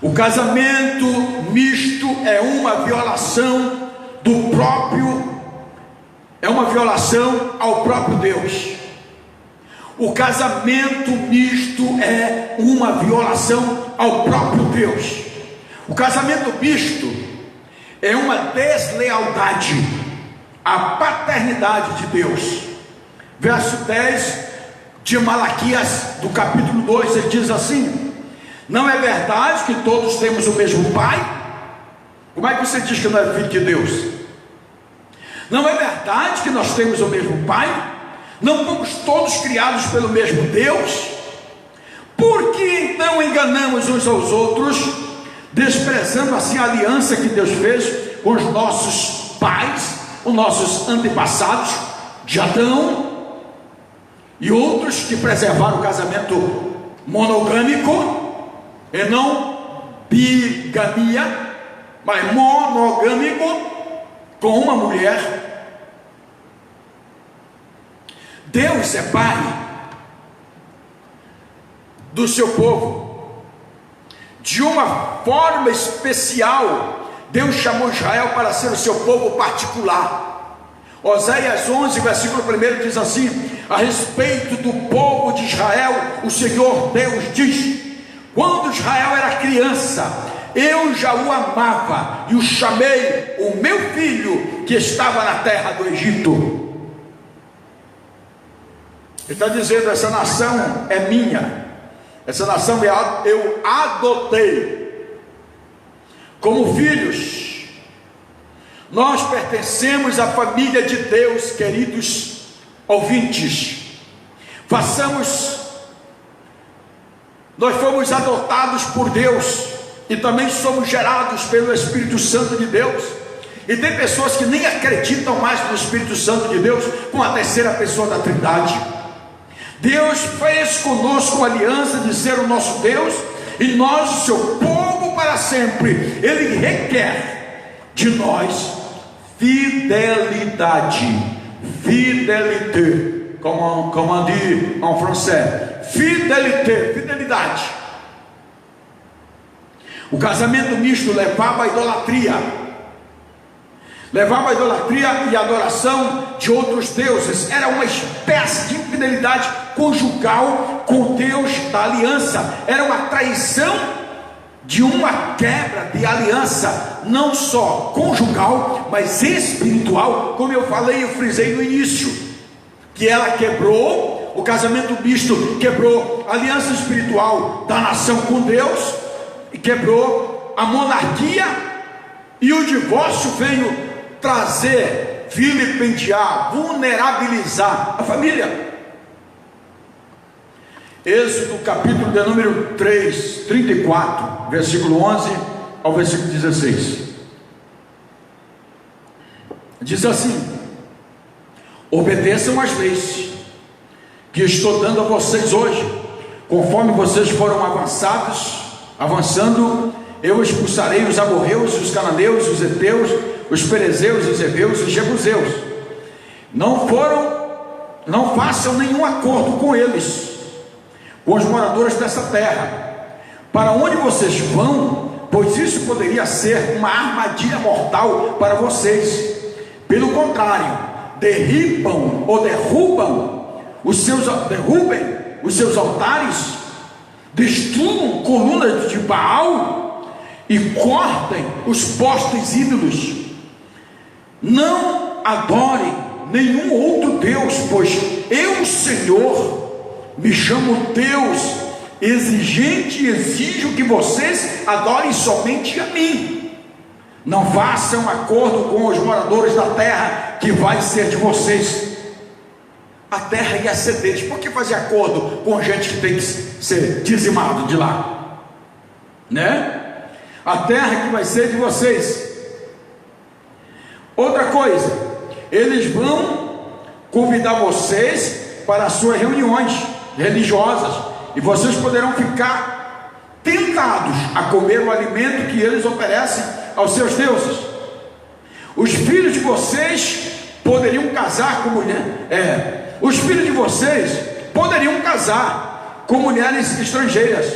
[SPEAKER 1] O casamento misto é uma violação do próprio, é uma violação ao próprio Deus. O casamento misto é uma violação ao próprio Deus. O casamento misto é uma deslealdade à paternidade de Deus. Verso 10 de Malaquias, do capítulo 2, ele diz assim: não é verdade que todos temos o mesmo pai? Como é que você diz que não é filho de Deus? Não é verdade que nós temos o mesmo pai? Não fomos todos criados pelo mesmo Deus? Por que então enganamos uns aos outros, desprezando assim a aliança que Deus fez com os nossos pais, os nossos antepassados de Adão, e outros que preservaram o casamento monogâmico, e não bigamia, mas monogâmico, com uma mulher. Deus é pai do seu povo. De uma forma especial, Deus chamou Israel para ser o seu povo particular. Oséias 11, versículo 1 diz assim: a respeito do povo de Israel, o Senhor Deus diz: quando Israel era criança, eu já o amava e o chamei o meu filho que estava na terra do Egito. Ele está dizendo: essa nação é minha, essa nação eu adotei como filhos. Nós pertencemos à família de Deus, queridos ouvintes. Nós fomos adotados por Deus e também somos gerados pelo Espírito Santo de Deus. E tem pessoas que nem acreditam mais no Espírito Santo de Deus, com a terceira pessoa da Trindade. Deus fez conosco uma aliança de ser o nosso Deus e nós, o seu povo para sempre. Ele requer de nós fidelidade, fidélité, como on dit en français, fidelidade. O casamento misto levava à idolatria, e adoração de outros deuses. Era uma espécie de infidelidade conjugal com o Deus da aliança. Era uma traição de uma quebra de aliança, não só conjugal, mas espiritual, como eu falei e frisei no início, que ela quebrou, o casamento misto quebrou a aliança espiritual da nação com Deus, e quebrou a monarquia, e o divórcio veio trazer, vilipendiar, vulnerabilizar a família. Êxodo capítulo de número 3, 34, versículo 11 ao versículo 16, diz assim: obedeçam às leis que estou dando a vocês hoje, conforme vocês foram avançando, eu expulsarei os amorreus, os cananeus, os heteus, os perezeus, os heveus e os jebuseus. Não façam nenhum acordo com eles, com os moradores dessa terra, para onde vocês vão, pois isso poderia ser uma armadilha mortal para vocês. Pelo contrário, derrubem os seus altares, destruam colunas de Baal e cortem os postes ídolos. Não adorem nenhum outro Deus, pois eu, Senhor, me chamo Deus exigente e exijo que vocês adorem somente a mim. Não façam acordo com os moradores da terra, que vai ser de vocês. A terra ia ser deles. Por que fazer acordo com gente que tem que ser dizimado de lá, né? A terra que vai ser de vocês. Outra coisa, eles vão convidar vocês para as suas reuniões religiosas, e vocês poderão ficar tentados a comer o alimento que eles oferecem aos seus deuses. Os filhos de vocês poderiam casar com mulheres estrangeiras,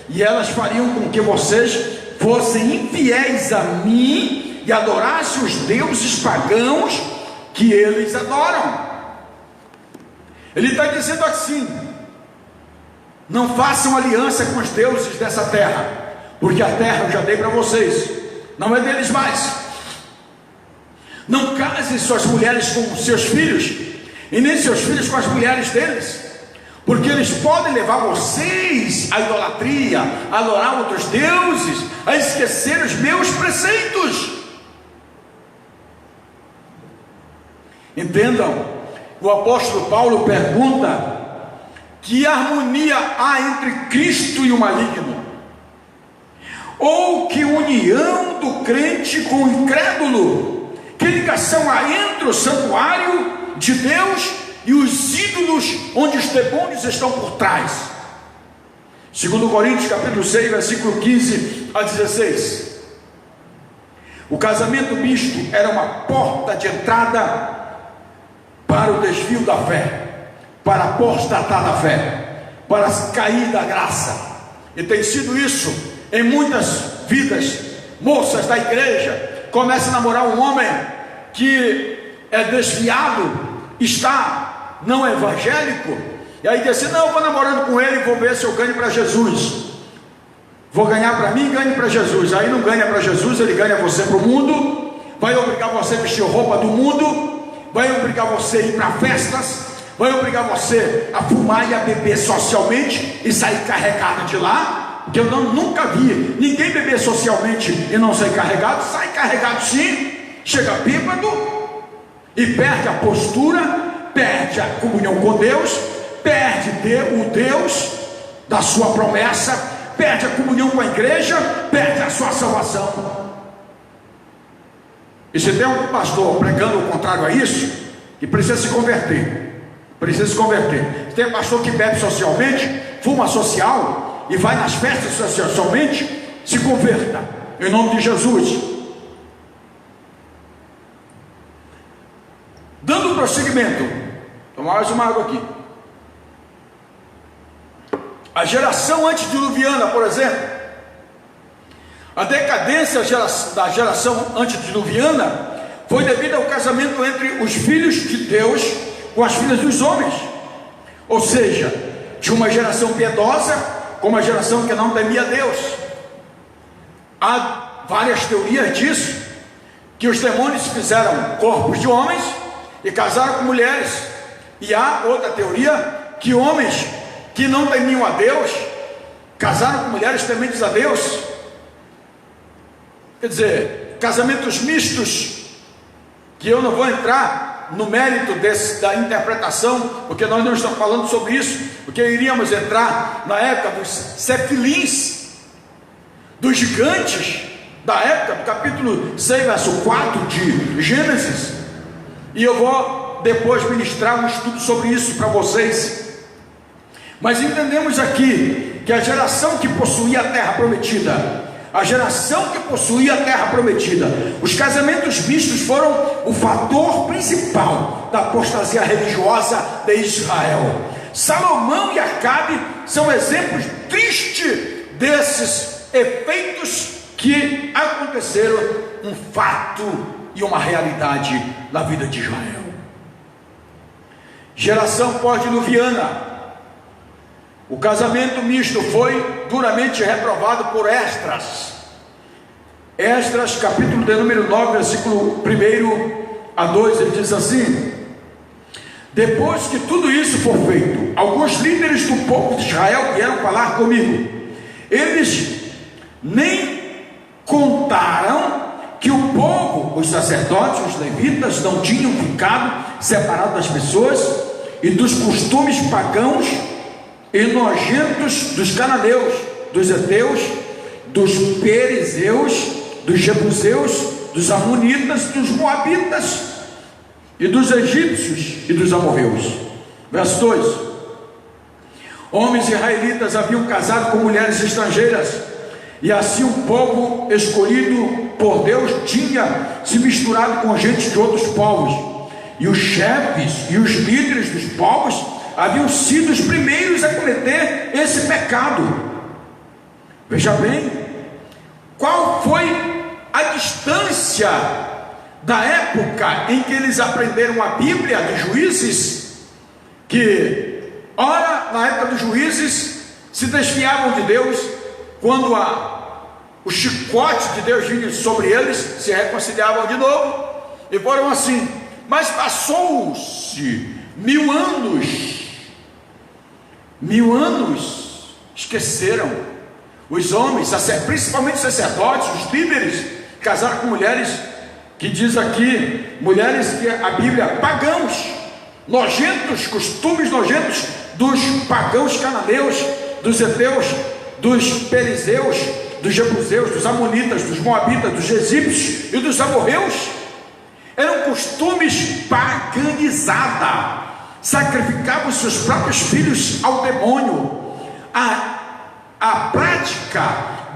[SPEAKER 1] e elas fariam com que vocês fossem infiéis a mim e adorassem os deuses pagãos que eles adoram. Ele está dizendo assim: não façam aliança com os deuses dessa terra, porque a terra eu já dei para vocês, não é deles mais. Não casem suas mulheres com seus filhos, e nem seus filhos com as mulheres deles, porque eles podem levar vocês à idolatria, a adorar outros deuses, a esquecer os meus preceitos. Entendam, o apóstolo Paulo pergunta: que harmonia há entre Cristo e o maligno? Ou que união do crente com o incrédulo? Que ligação há entre o santuário de Deus e os ídolos onde os demônios estão por trás? 2 Coríntios capítulo 6, versículo 15 a 16. O casamento misto era uma porta de entrada para o desvio da fé, para apostatar da fé, para cair da graça. E tem sido isso em muitas vidas. Moças da igreja começam a namorar um homem que é desviado, está não evangélico, e aí diz assim: não, eu vou namorando com ele, vou ver se eu ganho para Jesus, vou ganhar para mim, ganho para Jesus. Aí não ganha para Jesus, ele ganha você para o mundo, vai obrigar você a vestir roupa do mundo, vai obrigar você a ir para festas, vai obrigar você a fumar e a beber socialmente e sair carregado de lá, que eu nunca vi ninguém beber socialmente e não sair carregado. Sai carregado sim, chega bêbado e perde a postura, perde a comunhão com Deus, perde o Deus da sua promessa, perde a comunhão com a igreja, perde a sua salvação. E se tem um pastor pregando o contrário a isso, que precisa se converter, precisa se converter. Se tem um pastor que bebe socialmente, fuma social e vai nas festas socialmente, se converta, em nome de Jesus. Dando prosseguimento, tomar mais uma água aqui. A geração antediluviana, por exemplo, a decadência da geração antediluviana foi devido ao casamento entre os filhos de Deus com as filhas dos homens. Ou seja, de uma geração piedosa com uma geração que não temia Deus. Há várias teorias disso, que os demônios fizeram corpos de homens e casaram com mulheres. E há outra teoria, que homens que não temiam a Deus casaram com mulheres tementes a Deus. Quer dizer, casamentos mistos, que eu não vou entrar no mérito da interpretação, porque nós não estamos falando sobre isso, porque iríamos entrar na época dos sefilins, dos gigantes da época, do capítulo 6, verso 4 de Gênesis, e eu vou depois ministrar um estudo sobre isso para vocês. Mas entendemos aqui que a geração que possuía a terra prometida, os casamentos mistos foram o fator principal da apostasia religiosa de Israel. Salomão e Acabe são exemplos tristes desses efeitos que aconteceram, um fato e uma realidade na vida de Israel. Geração pós-diluviana, o casamento misto foi duramente reprovado por Esdras. Esdras, capítulo de número 9, versículo 1 a 2, ele diz assim: depois que tudo isso for feito, alguns líderes do povo de Israel vieram falar comigo. Eles nem contaram que o povo, os sacerdotes, os levitas, não tinham ficado separados das pessoas e dos costumes pagãos e nojentos dos cananeus, dos heteus, dos perizeus, dos jebuseus, dos amonitas, dos moabitas e dos egípcios e dos amorreus. Verso 2: homens israelitas haviam casado com mulheres estrangeiras, e assim o povo escolhido por Deus tinha se misturado com gente de outros povos, e os chefes e os líderes dos povos haviam sido os primeiros a cometer esse pecado. Veja bem, qual foi a distância da época em que eles aprenderam a Bíblia de Juízes, que ora na época dos Juízes se desviavam de Deus, quando o chicote de Deus vinha sobre eles, se reconciliavam de novo, e foram assim. Mas passou-se 1000 anos, esqueceram. Os homens, principalmente os sacerdotes, os líderes, casaram com mulheres, que diz aqui, mulheres que a Bíblia, pagãos, nojentos, costumes nojentos dos pagãos cananeus, dos heteus, dos perizeus, dos jebuseus, dos amonitas, dos moabitas, dos egípcios e dos amorreus. Eram costumes paganizados, sacrificavam seus próprios filhos ao demônio. A prática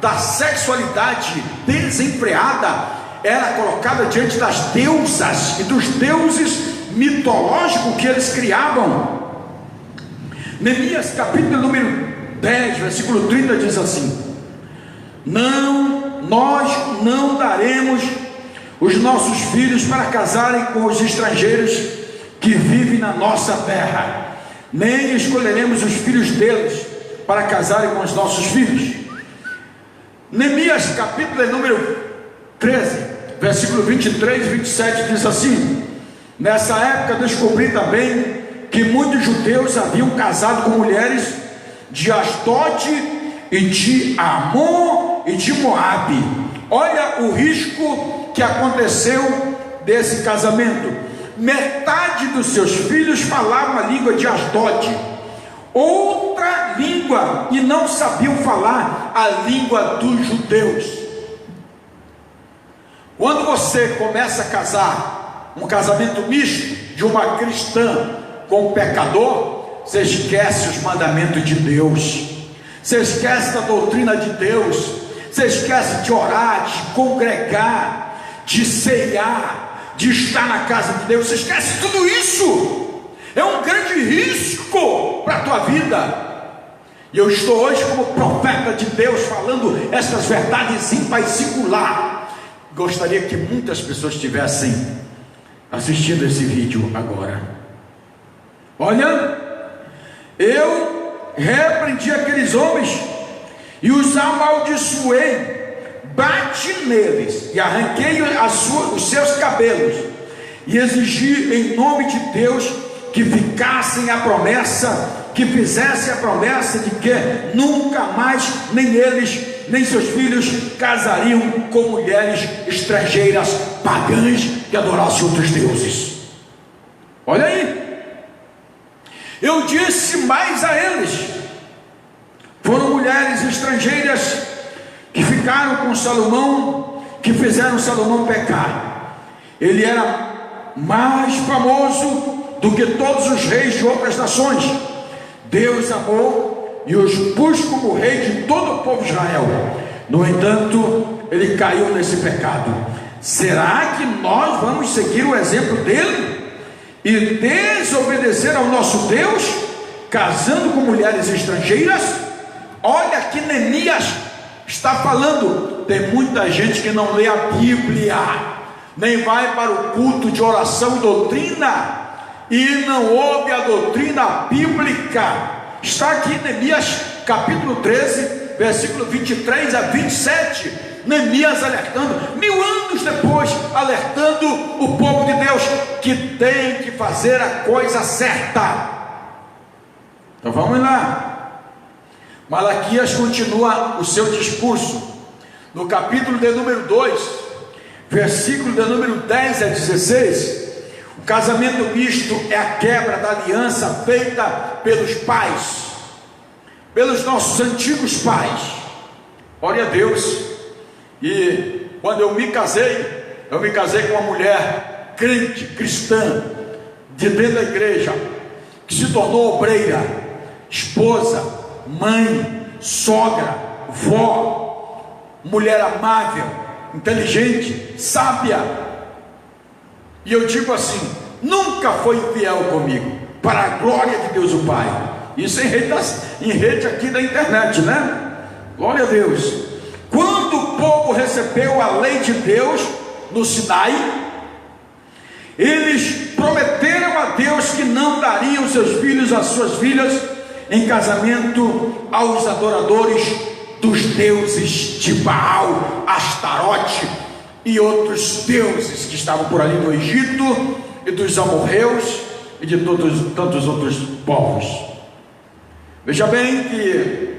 [SPEAKER 1] da sexualidade desenfreada era colocada diante das deusas e dos deuses mitológicos que eles criavam. Neemias capítulo número 10, versículo 30 diz assim: nós não daremos os nossos filhos para casarem com os estrangeiros que vivem na nossa terra, nem escolheremos os filhos deles para casarem com os nossos filhos. Neemias capítulo número 13, versículo 23 e 27 diz assim: nessa época descobri também que muitos judeus haviam casado com mulheres de Asdote e de Amon e de Moabe. Olha o risco que aconteceu desse casamento. Metade dos seus filhos falavam a língua de Asdod, outra língua, e não sabiam falar a língua dos judeus. Quando você começa a casar, um casamento misto, de uma cristã com um pecador, você esquece os mandamentos de Deus, você esquece da doutrina de Deus, você esquece de orar, de congregar, de ceiar, de estar na casa de Deus, você esquece tudo isso. É um grande risco para a tua vida. E eu estou hoje como profeta de Deus falando estas verdades em particular. Gostaria que muitas pessoas estivessem assistindo esse vídeo agora. Olha, eu repreendi aqueles homens e os amaldiçoei, bati neles e arranquei os seus cabelos e exigi em nome de Deus que ficassem a promessa, que fizessem a promessa de que nunca mais nem eles nem seus filhos casariam com mulheres estrangeiras pagãs que adorassem outros deuses. Olha aí, eu disse mais a eles: foram mulheres estrangeiras que ficaram com Salomão, que fizeram Salomão pecar. Ele era mais famoso do que todos os reis de outras nações. Deus amou e os pus como rei de todo o povo de Israel. No entanto, ele caiu nesse pecado. Será que nós vamos seguir o exemplo dele e desobedecer ao nosso Deus, casando com mulheres estrangeiras? Olha que Neemias está falando. Tem muita gente que não lê a Bíblia, nem vai para o culto de oração e doutrina, e não ouve a doutrina bíblica. Está aqui Neemias capítulo 13, versículo 23 a 27. Neemias alertando, 1000 anos depois, alertando o povo de Deus que tem que fazer a coisa certa. Então vamos lá. Malaquias continua o seu discurso no capítulo de número 2, versículo de número 10 a 16. O casamento misto é a quebra da aliança feita pelos pais, pelos nossos antigos pais. Glória a Deus. E quando eu me casei com uma mulher crente, cristã, de dentro da igreja, que se tornou obreira, esposa, mãe, sogra, vó, mulher amável, inteligente, sábia. E eu digo assim: nunca foi infiel comigo, para a glória de Deus o Pai. Isso em rede aqui da internet, né? Glória a Deus. Quando o povo recebeu a lei de Deus no Sinai, eles prometeram a Deus que não dariam seus filhos às suas filhas em casamento aos adoradores dos deuses de Baal, Astarote e outros deuses que estavam por ali no Egito, e dos amorreus e de tantos outros povos. Veja bem que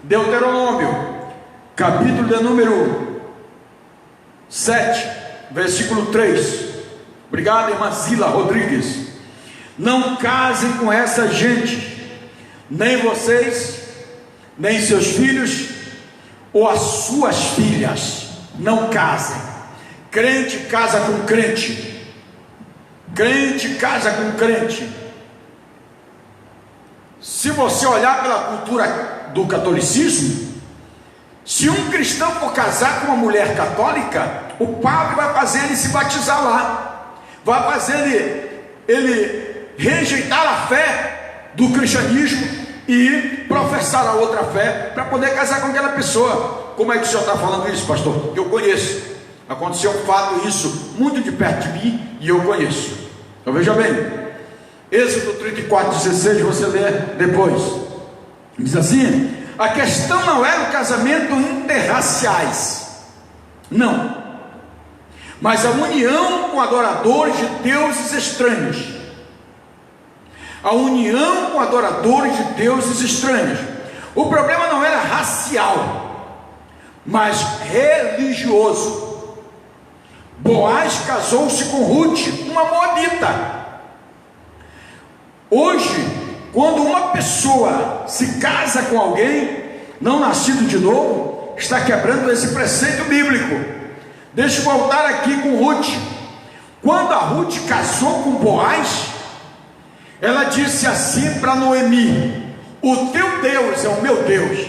[SPEAKER 1] Deuteronômio capítulo de número 7, versículo 3. Obrigado, irmã Zila Rodrigues. Não casem com essa gente, nem vocês, nem seus filhos ou as suas filhas. Não casem. Crente casa com crente, crente casa com crente. Se você olhar pela cultura do catolicismo, se um cristão for casar com uma mulher católica, o padre vai fazer ele se batizar lá, vai fazer ele rejeitar a fé do cristianismo e professar a outra fé para poder casar com aquela pessoa. Como é que o senhor está falando isso, pastor? Eu conheço. Aconteceu um fato isso muito de perto de mim e eu conheço. Então veja bem, Êxodo 34:16, você lê depois. Diz assim: a questão não era o casamento interraciais, não, mas a união com adoradores de deuses estranhos. A união com adoradores de deuses estranhos. O problema não era racial, mas religioso. Boaz casou-se com Ruth, uma moabita. Hoje, quando uma pessoa se casa com alguém não nascido de novo, está quebrando esse preceito bíblico. Deixa eu voltar aqui com Ruth. Quando a Ruth casou com Boaz, ela disse assim para Noemi: o teu Deus é o meu Deus,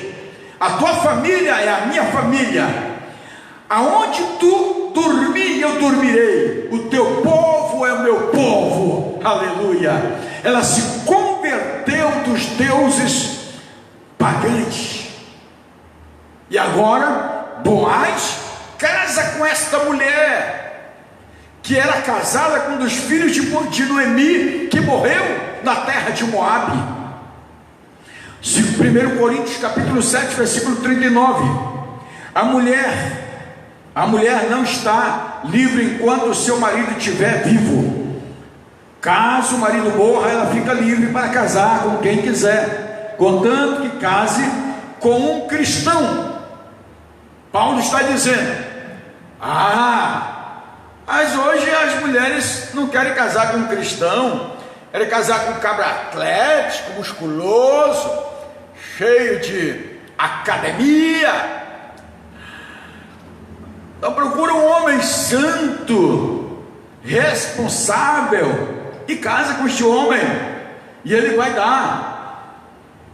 [SPEAKER 1] a tua família é a minha família, aonde tu dormir eu dormirei, o teu povo é o meu povo. Aleluia. Ela se converteu dos deuses pagãos, e agora Boaz casa com esta mulher, que era casada com um dos filhos de Noemi, que morreu na terra de Moabe. 1 Coríntios capítulo 7, versículo 39. A mulher não está livre enquanto o seu marido estiver vivo. Caso o marido morra, ela fica livre para casar com quem quiser, contanto que case com um cristão. Paulo está dizendo: mas hoje as mulheres não querem casar com um cristão, querem casar com um cabra atlético, musculoso, cheio de academia. Então procura um homem santo, responsável, e casa com este homem, e ele vai dar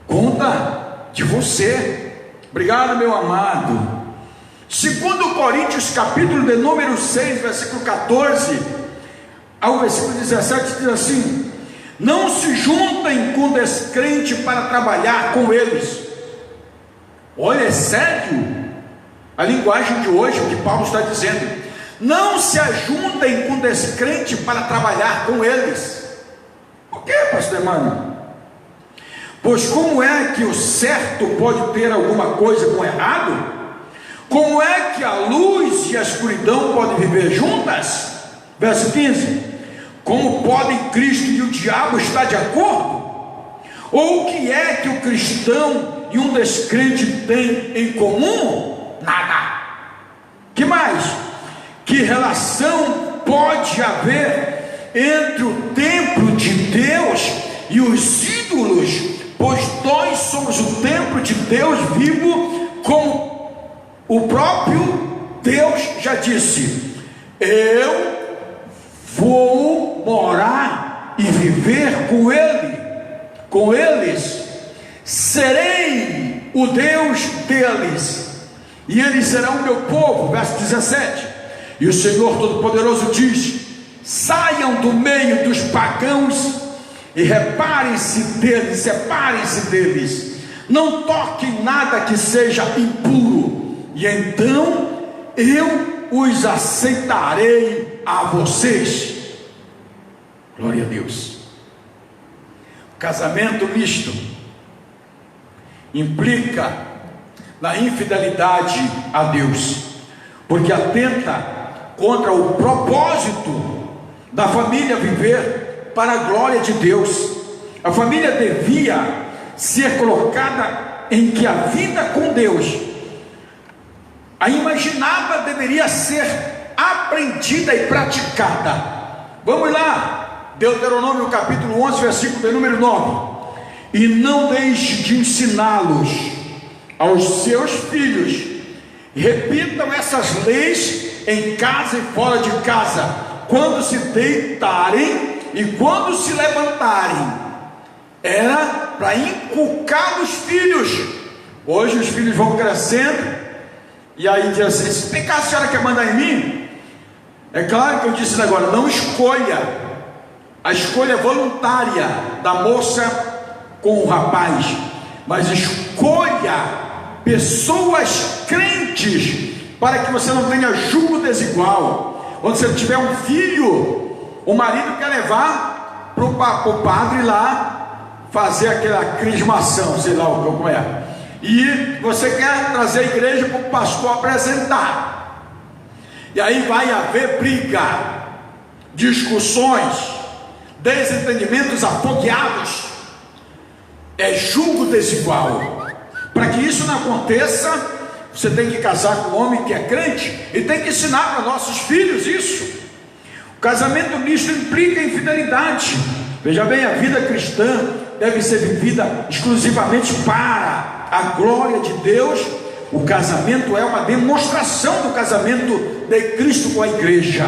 [SPEAKER 1] conta de você. Obrigado, meu amado. 2 Coríntios capítulo de número 6, versículo 14 ao versículo 17, diz assim: não se juntem com descrente para trabalhar com eles. Olha, é sério a linguagem de hoje, o que Paulo está dizendo. Não se ajuntem com descrente para trabalhar com eles. Por quê, pastor Emmanuel? Pois como é que o certo pode ter alguma coisa com o errado? Como é que a luz e a escuridão podem viver juntas? Verso 15: como podem Cristo e o diabo estar de acordo? Ou o que é que o cristão e um descrente têm em comum? Nada. Que mais? Que relação pode haver entre o templo de Deus e os ídolos? Pois nós somos o templo de Deus vivo, como o próprio Deus já disse: eu vou morar e viver com eles, serei o Deus deles, e eles serão o meu povo. Verso 17: e o Senhor Todo-Poderoso diz: saiam do meio dos pagãos e separem-se deles, não toquem nada que seja impuro, e então eu os aceitarei a vocês. Glória a Deus. Casamento misto implica na infidelidade a Deus, porque atenta contra o propósito da família viver para a glória de Deus. A família devia ser colocada em que a vida com Deus, a imaginada, deveria ser aprendida e praticada. Vamos lá, Deuteronômio capítulo 11, versículo de número 9: e não deixe de ensiná-los aos seus filhos, repitam essas leis em casa e fora de casa, quando se deitarem e quando se levantarem. Era para inculcar os filhos. Hoje os filhos vão crescendo, e aí diz assim: se tem caso a senhora quer mandar em mim, é claro que eu disse agora, não escolha, a escolha é voluntária da moça com o rapaz, mas escolha pessoas crentes, para que você não tenha julgo desigual. Quando você tiver um filho, o marido quer levar para o padre lá fazer aquela crismação, sei lá como é, e você quer trazer a igreja para o pastor apresentar, e aí vai haver briga, discussões, desentendimentos afogueados, é julgo desigual. Para que isso não aconteça, Você tem que casar com um homem que é crente e tem que ensinar para nossos filhos isso. O casamento misto implica infidelidade. Veja bem, a vida cristã deve ser vivida exclusivamente para a glória de Deus. O casamento é uma demonstração do casamento de Cristo com a igreja.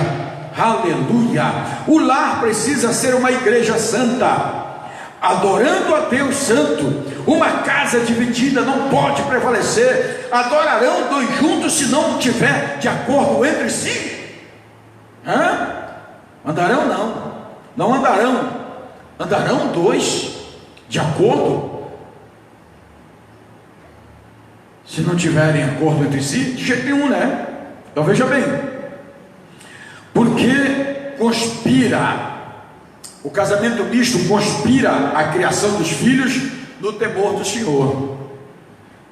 [SPEAKER 1] Aleluia! O lar precisa ser uma igreja santa, adorando a Deus santo. Uma casa dividida não pode prevalecer. Adorarão dois juntos se não tiver de acordo entre si? Andarão não, não andarão. Andarão dois de acordo se não tiverem acordo entre si? De jeito nenhum, né? Então veja bem, porque conspira, o casamento misto conspira a criação dos filhos no temor do Senhor.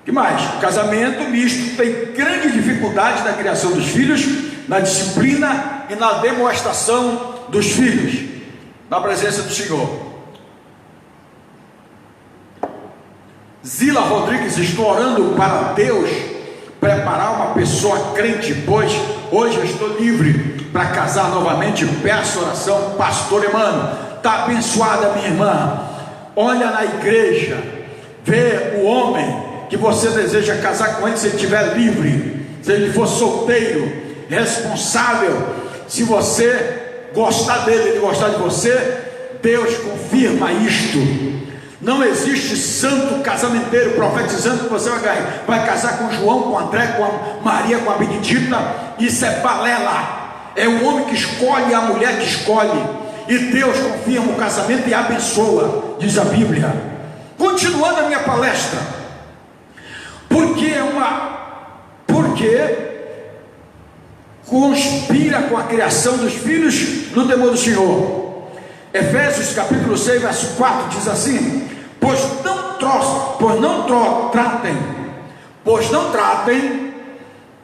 [SPEAKER 1] Que mais? O casamento misto tem grande dificuldade na criação dos filhos, na disciplina e na demonstração dos filhos na presença do Senhor. Zila Rodrigues: estou orando para Deus preparar uma pessoa crente, pois hoje eu estou livre para casar novamente. Peço oração. Pastor Emmanuel, está abençoada minha irmã. Olha na igreja, vê o homem que você deseja casar com ele, se ele estiver livre, se ele for solteiro, responsável. Se você gostar dele, ele gostar de você, Deus confirma isto. Não existe santo casamenteiro profetizando que você vai casar com João, com André, com a Maria, com a Benedita. Isso é balela. É o homem que escolhe, a mulher que escolhe, e Deus confirma o casamento e abençoa, diz a Bíblia. Continuando a minha palestra, porque conspira com a criação dos filhos no temor do Senhor. Efésios capítulo 6 verso 4 diz assim: pois não tratem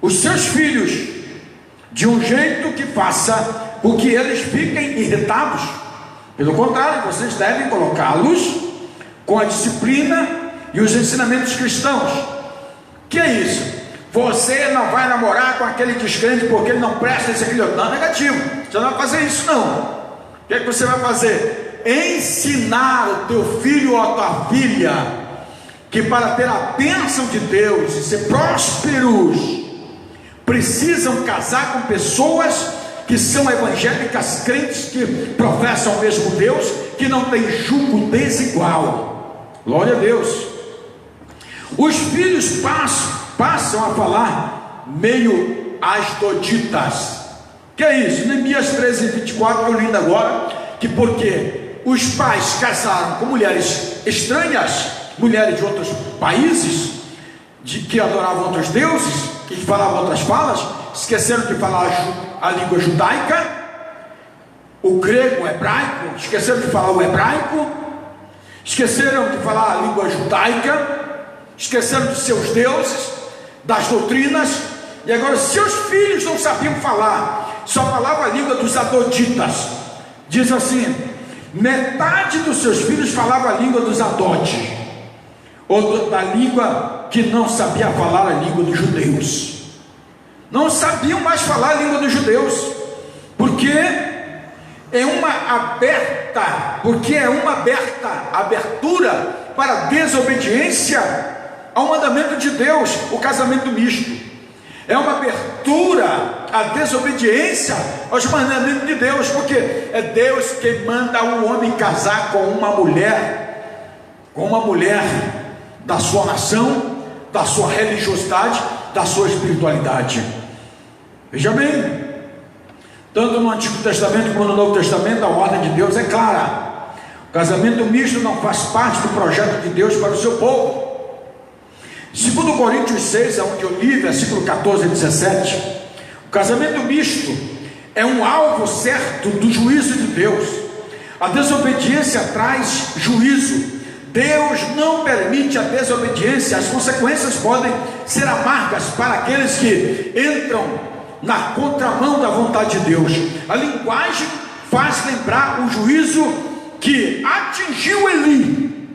[SPEAKER 1] os seus filhos de um jeito que faça com que eles fiquem irritados. Pelo contrário, vocês devem colocá-los com a disciplina e os ensinamentos cristãos. Que é isso? Você não vai namorar com aquele descrente porque ele não presta esse aquilo. Não, negativo. Você não vai fazer isso não. O que é que você vai fazer? Ensinar o teu filho ou a tua filha que para ter a bênção de Deus e ser prósperos, precisam casar com pessoas que são evangélicas, crentes, que professam o mesmo Deus, que não tem jugo desigual. Glória a Deus. Os filhos passam a falar meio asdoditas. Que é isso? Neemias 13:24, eu li ainda agora, que porque os pais casaram com mulheres estranhas, mulheres de outros países, que adoravam outros deuses, que falavam outras falas, esqueceram de falar a língua judaica, o grego, o hebraico, esqueceram de falar o hebraico, esqueceram de falar a língua judaica, esqueceram de seus deuses, das doutrinas, e agora seus filhos não sabiam falar, só falavam a língua dos adoditas. Diz assim: metade dos seus filhos falava a língua dos adotes, ou da língua que não sabia falar, a língua dos judeus. Não sabiam mais falar a língua dos judeus, porque é uma abertura para a desobediência ao mandamento de Deus. O casamento misto é uma abertura à desobediência aos mandamentos de Deus, porque é Deus que manda o homem casar com uma mulher da sua nação, da sua religiosidade, da sua espiritualidade. Veja bem, tanto no Antigo Testamento como no Novo Testamento, a ordem de Deus é clara. O casamento misto não faz parte do projeto de Deus para o seu povo. Segundo Coríntios 6, onde eu li, versículo 14 e 17, o casamento misto é um alvo certo do juízo de Deus. A desobediência traz juízo. Deus não permite a desobediência. As consequências podem ser amargas para aqueles que entram na contramão da vontade de Deus. A linguagem faz lembrar o juízo que atingiu Eli,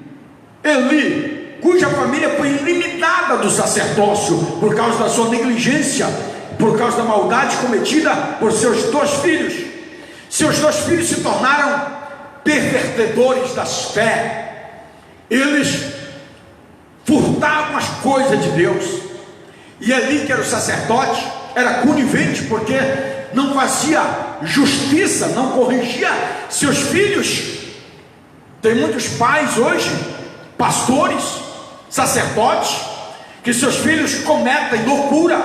[SPEAKER 1] cuja família foi eliminada retirada do sacerdócio por causa da sua negligência, por causa da maldade cometida por seus 2 filhos. Seus 2 filhos se tornaram pervertedores das fé. Eles furtavam as coisas de Deus. E ali, que era o sacerdote, era conivente, porque não fazia justiça, não corrigia seus filhos. Tem muitos pais hoje, pastores, sacerdotes, que seus filhos cometem loucura,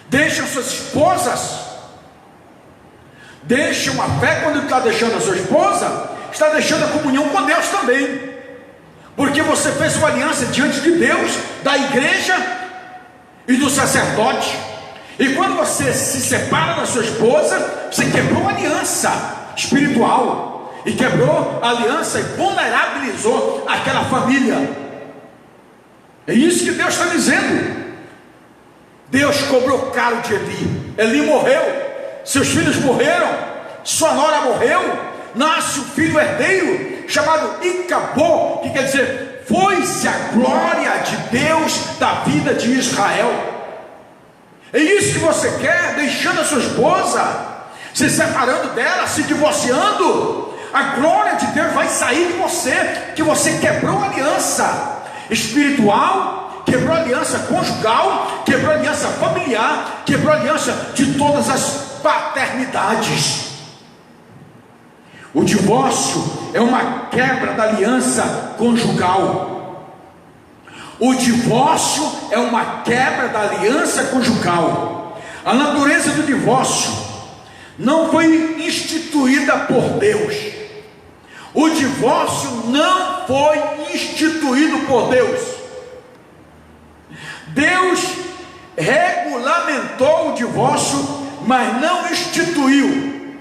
[SPEAKER 1] deixam suas esposas, deixam a fé. Quando ele está deixando a sua esposa, está deixando a comunhão com Deus também, porque você fez uma aliança diante de Deus, da igreja e do sacerdote. E quando você se separa da sua esposa, você quebrou a aliança espiritual, e quebrou a aliança e vulnerabilizou aquela família. É isso que Deus está dizendo. Deus cobrou caro de Eli. Eli morreu, seus filhos morreram, sua nora morreu, nasce um filho herdeiro chamado Icabô, que quer dizer, foi-se a glória de Deus da vida de Israel. É isso que você quer, deixando a sua esposa, se separando dela, se divorciando. A glória de Deus vai sair de você, que você quebrou a aliança espiritual, quebrou a aliança conjugal, quebrou a aliança familiar, quebrou a aliança de todas as paternidades. O divórcio é uma quebra da aliança conjugal. O divórcio é uma quebra da aliança conjugal. A natureza do divórcio não foi instituída por Deus. O divórcio não foi instituído por Deus. Deus regulamentou o divórcio, mas não instituiu.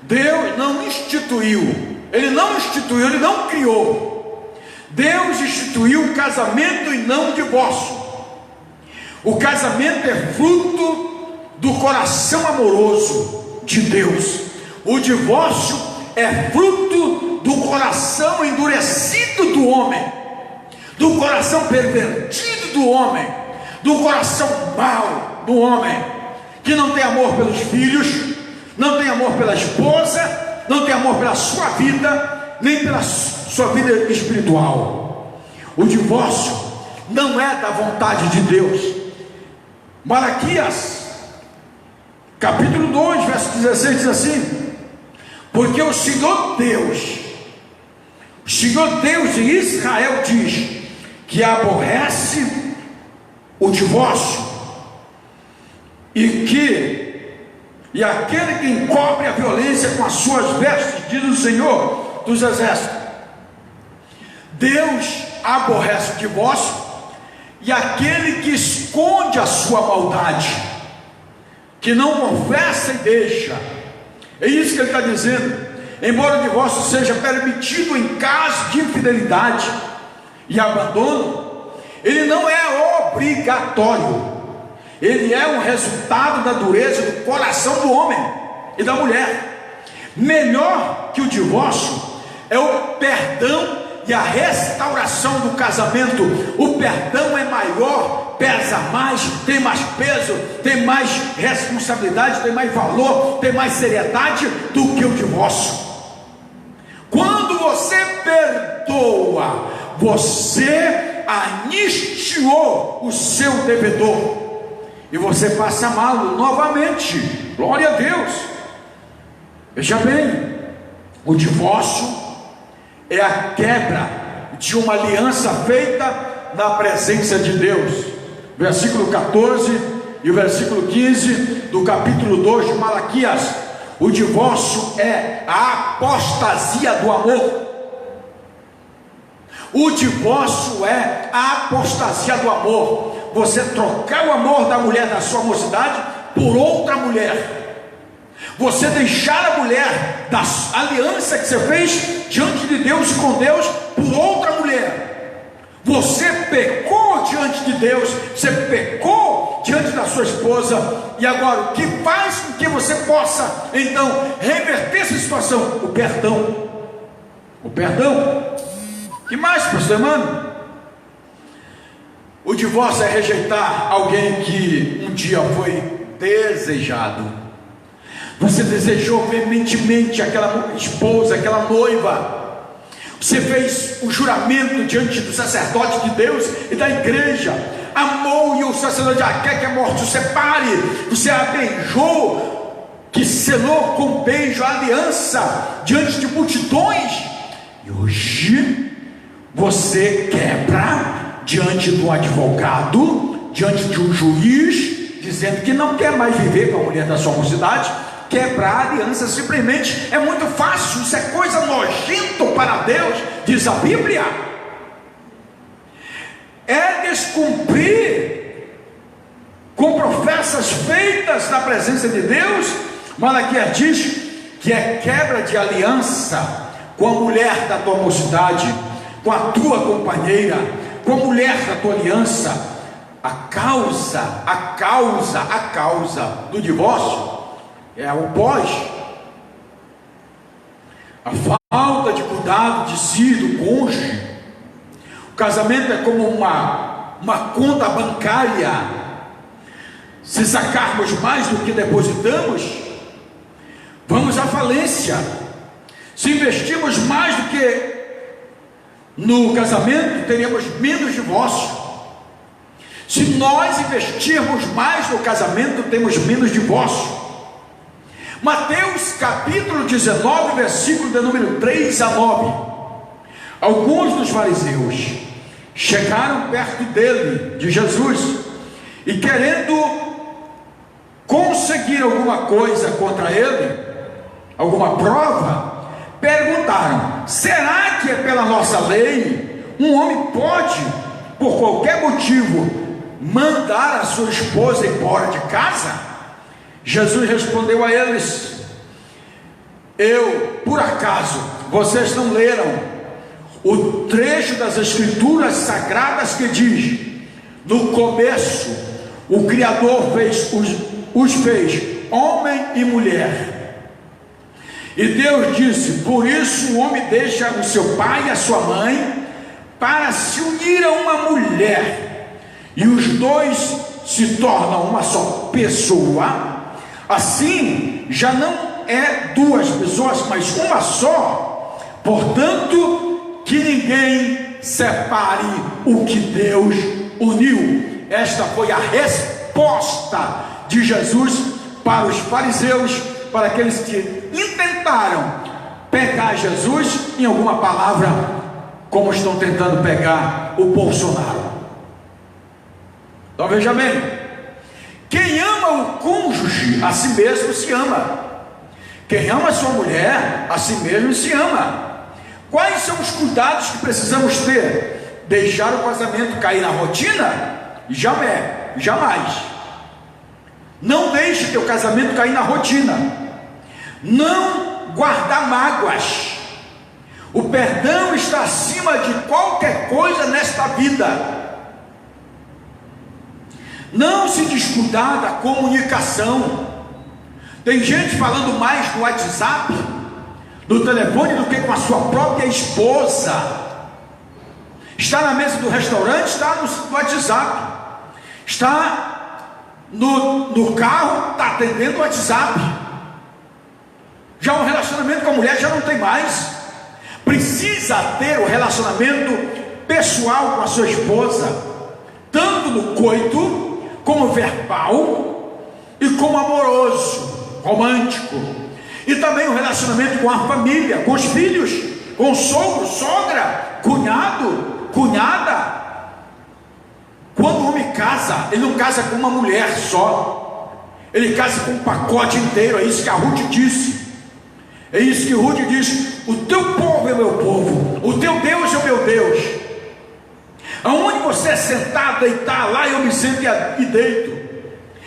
[SPEAKER 1] Deus não instituiu. Ele não criou. Deus instituiu o casamento e não o divórcio. O casamento é fruto do coração amoroso de Deus. O divórcio é fruto do coração endurecido do homem, do coração pervertido do homem, do coração mau do homem, que não tem amor pelos filhos, não tem amor pela esposa, não tem amor pela sua vida, nem pela sua vida espiritual. O divórcio não é da vontade de Deus. Malaquias capítulo 2, verso 16 diz assim: porque o Senhor Deus de Israel diz que aborrece o divórcio, e aquele que encobre a violência com as suas vestes, diz o Senhor dos exércitos. Deus aborrece o divórcio e aquele que esconde a sua maldade, que não confessa e deixa. É isso que ele está dizendo. Embora o divórcio seja permitido em caso de infidelidade e abandono, ele não é obrigatório. Ele é um resultado da dureza do coração do homem e da mulher. Melhor que o divórcio é o perdão e a restauração do casamento. O perdão é maior, pesa mais, tem mais peso, tem mais responsabilidade, tem mais valor, tem mais seriedade do que o divórcio. Quando você perdoa, você anistiou o seu devedor, e você passa a amá-lo novamente. Glória a Deus. Veja bem, o divórcio é a quebra de uma aliança feita na presença de Deus. Versículo 14 e o versículo 15 do capítulo 2 de Malaquias. O divórcio é a apostasia do amor. O divórcio é a apostasia do amor. Você trocar o amor da mulher da sua mocidade por outra mulher. Você deixar a mulher da aliança que você fez diante de Deus e com Deus por outra mulher. Você pecou diante de Deus, você pecou diante da sua esposa, e agora o que faz com que você possa então reverter essa situação? O perdão. O perdão. Que mais, pastor Emmanuel? O divórcio é rejeitar alguém que um dia foi desejado. Você desejou veementemente aquela esposa, aquela noiva. Você fez o juramento diante do sacerdote de Deus e da igreja. Amou, e o sacerdote quer que a morte o separe. Você a beijou, que selou com beijo a aliança diante de multidões. E hoje você quebra diante do advogado, diante de um juiz, dizendo que não quer mais viver com a mulher da sua mocidade. Quebrar a aliança simplesmente é muito fácil. Isso é coisa nojento para Deus, diz a Bíblia. É descumprir com professas feitas na presença de Deus. Malaquias diz que é quebra de aliança com a mulher da tua mocidade, com a tua companheira, com a mulher da tua aliança. A causa do divórcio é o pós, a falta de cuidado de si, do cônjuge. O casamento é como uma conta bancária. Se sacarmos mais do que depositamos, vamos à falência. Se investirmos mais do que no casamento, teremos menos divórcio. Se nós investirmos mais no casamento, temos menos divórcio. Mateus capítulo 19, versículo de número 3 a 9. Alguns dos fariseus chegaram perto dele, de Jesus, e querendo conseguir alguma coisa contra ele, alguma prova, perguntaram: será que é pela nossa lei um homem pode, por qualquer motivo, mandar a sua esposa embora de casa? Jesus respondeu a eles: por acaso, vocês não leram o trecho das Escrituras Sagradas que diz: no começo, o Criador os fez homem e mulher, e Deus disse: por isso o homem deixa o seu pai e a sua mãe para se unir a uma mulher, e os dois se tornam uma só pessoa. Assim, já não é duas pessoas, mas uma só. Portanto, que ninguém separe o que Deus uniu. Esta foi a resposta de Jesus para os fariseus, para aqueles que intentaram pegar Jesus em alguma palavra, como estão tentando pegar o Bolsonaro. Então veja bem, quem ama o cônjuge, a si mesmo se ama. Quem ama a sua mulher, a si mesmo se ama. Quais são os cuidados que precisamos ter? Deixar o casamento cair na rotina? Jamais. Não deixe teu casamento cair na rotina. Não guardar mágoas. O perdão está acima de qualquer coisa nesta vida. Não se descuidar da comunicação. Tem gente falando mais no WhatsApp, no telefone, do que com a sua própria esposa. Está na mesa do restaurante, está no WhatsApp. Está no carro, está atendendo o WhatsApp. Já um relacionamento com a mulher já não tem mais. Precisa ter o relacionamento pessoal com a sua esposa, tanto no coito, como verbal e como amoroso, romântico, e também o relacionamento com a família, com os filhos, com o sogro, sogra, cunhado, cunhada. Quando o homem casa, ele não casa com uma mulher só, ele casa com um pacote inteiro. É isso que a Ruth disse. É isso que Ruth diz: o teu povo é o meu povo, o teu Deus é o meu Deus. Aonde você é sentado, deitar, lá eu me sento e deito.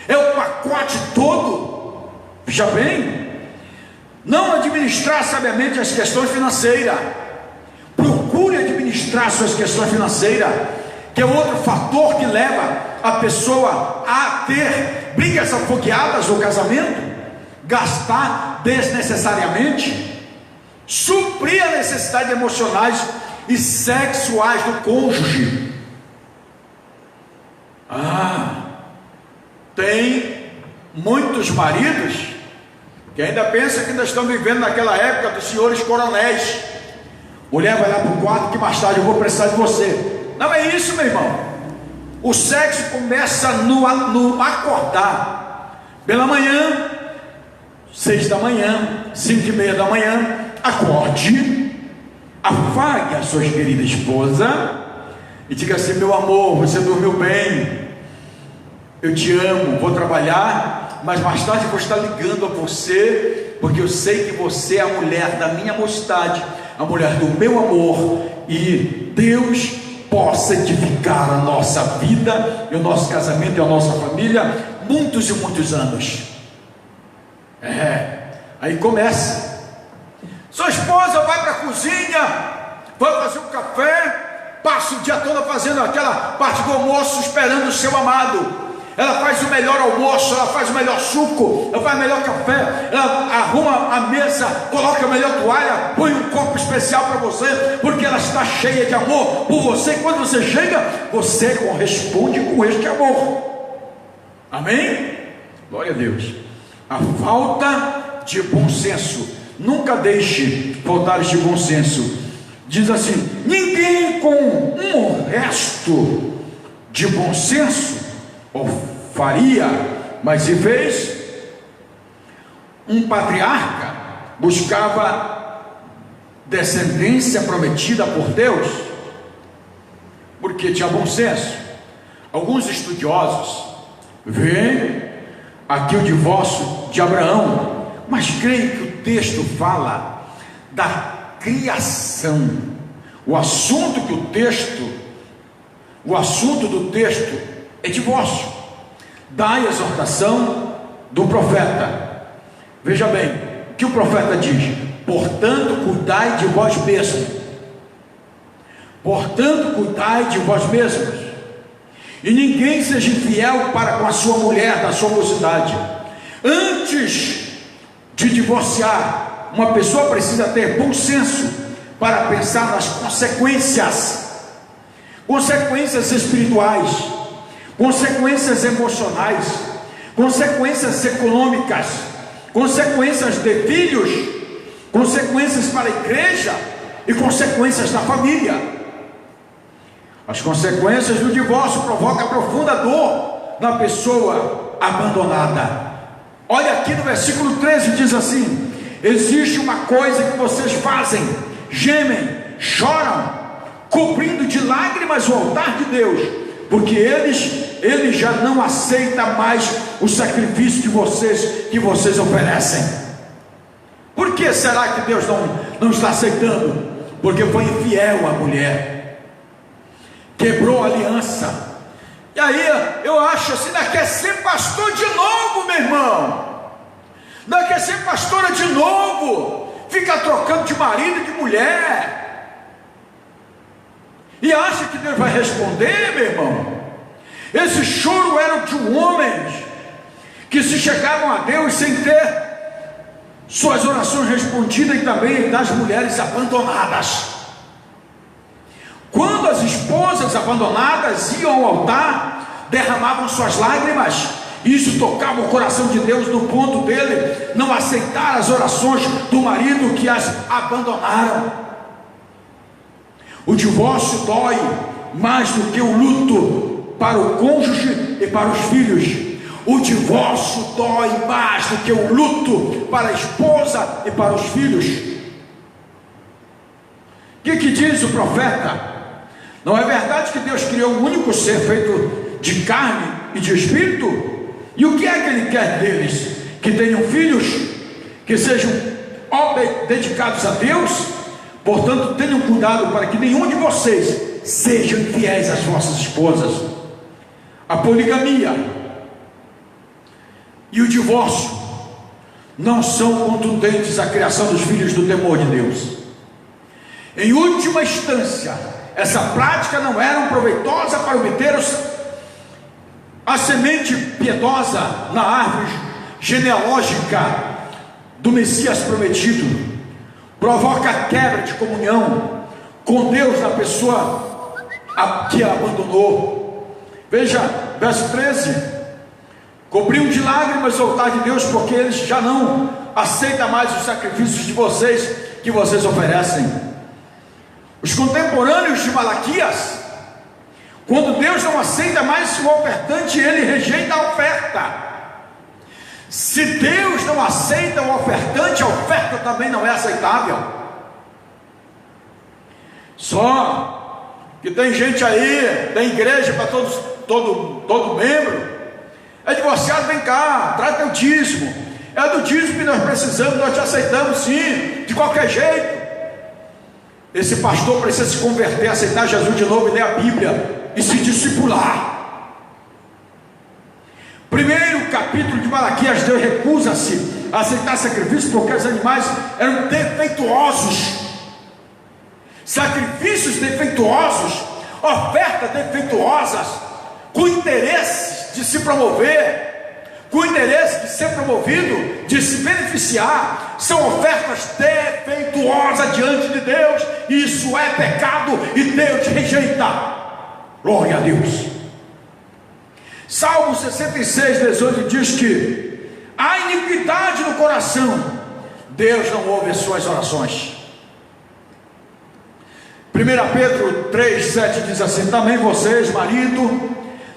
[SPEAKER 1] É o pacote todo. Veja bem, não administrar sabiamente as questões financeiras. Procure administrar suas questões financeiras, que é outro fator que leva a pessoa a ter brigas afogueadas no casamento, gastar desnecessariamente. Suprir as necessidades emocionais e sexuais do cônjuge. Tem muitos maridos que ainda pensam que ainda estão vivendo naquela época dos senhores coronéis. Mulher, vai lá para o quarto que mais tarde eu vou precisar de você. Não é isso, meu irmão. O sexo começa no acordar. Pela manhã, 6 da manhã, 5:30 da manhã, acorde, afague a sua querida esposa e diga assim: meu amor, você dormiu bem, eu te amo, vou trabalhar, mas mais tarde eu vou estar ligando a você, porque eu sei que você é a mulher da minha mocidade, a mulher do meu amor, e Deus possa edificar a nossa vida, e o nosso casamento e a nossa família, muitos e muitos anos. Aí começa. Sua esposa vai para a cozinha, vai fazer um café, passa o dia todo fazendo aquela parte do almoço, esperando o seu amado. Ela faz o melhor almoço, ela faz o melhor suco, ela faz o melhor café, ela arruma a mesa, coloca a melhor toalha, põe um copo especial para você, porque ela está cheia de amor por você. E quando você chega, você corresponde com este amor. Amém? Glória a Deus. A falta de bom senso, nunca deixe faltar este bom senso. Diz assim: ninguém com um resto de bom senso ou faria, mas se fez. Um patriarca buscava descendência prometida por Deus, porque tinha bom senso. Alguns estudiosos veem aqui o divórcio de Abraão, mas creio que o texto fala da criação. O assunto do texto é divórcio. Da exortação do profeta. Veja bem, o que o profeta diz: portanto, cuidai de vós mesmos. Portanto, cuidai de vós mesmos. E ninguém seja infiel para com a sua mulher da sua mocidade. Antes de divorciar, uma pessoa precisa ter bom senso para pensar nas consequências espirituais, consequências emocionais, consequências econômicas, consequências de filhos, consequências para a igreja e consequências da família. As consequências do divórcio provocam profunda dor na pessoa abandonada. Olha aqui no versículo 13, diz assim: existe uma coisa que vocês fazem, gemem, choram, cobrindo de lágrimas o altar de Deus, porque ele já não aceita mais o sacrifício que vocês oferecem. Por que será que Deus não está aceitando? Porque foi infiel a mulher, quebrou a aliança. E aí eu acho assim: não quer ser pastor de novo, meu irmão, não quer ser pastora de novo, fica trocando de marido e de mulher, e acha que Deus vai responder, meu irmão. Esse choro era de homens que se chegavam a Deus sem ter suas orações respondidas, e também das mulheres abandonadas. Quando as esposas abandonadas iam ao altar, derramavam suas lágrimas, e isso tocava o coração de Deus, no ponto dele não aceitar as orações do marido que as abandonaram. O divórcio dói mais do que o luto para o cônjuge e para os filhos. O divórcio dói mais do que o luto para a esposa e para os filhos. O que diz o profeta? Não é verdade que Deus criou um único ser feito de carne e de espírito? E o que é que Ele quer deles? Que tenham filhos, que sejam dedicados a Deus. Portanto, tenham cuidado para que nenhum de vocês sejam infiéis às vossas esposas. A poligamia e o divórcio não são contundentes à criação dos filhos do temor de Deus. Em última instância, essa prática não era proveitosa para obter a semente piedosa na árvore genealógica do Messias prometido. Provoca quebra de comunhão, com Deus na pessoa que a abandonou. Veja, verso 13: cobriu de lágrimas o altar de Deus, porque eles já não aceitam mais os sacrifícios de vocês, que vocês oferecem. Os contemporâneos de Malaquias, quando Deus não aceita mais o ofertante, ele rejeita a oferta. Se Deus não aceita o ofertante, a oferta também não é aceitável. Só que tem gente aí, tem igreja para todo membro. É divorciado, vem cá, traz teu dízimo. É do dízimo que nós precisamos, nós te aceitamos sim, de qualquer jeito. Esse pastor precisa se converter, aceitar Jesus de novo e ler a Bíblia e se discipular. Primeiro capítulo de Malaquias, Deus recusa-se a aceitar sacrifícios porque os animais eram defeituosos. Sacrifícios defeituosos, ofertas defeituosas, com interesse de se promover, com interesse de ser promovido, de se beneficiar, são ofertas defeituosas diante de Deus. Isso é pecado e Deus rejeita. Glória a Deus. Salmo 66:18 diz que há iniquidade no coração, Deus não ouve as suas orações. 1 Pedro 3:7 diz assim: também vocês, marido,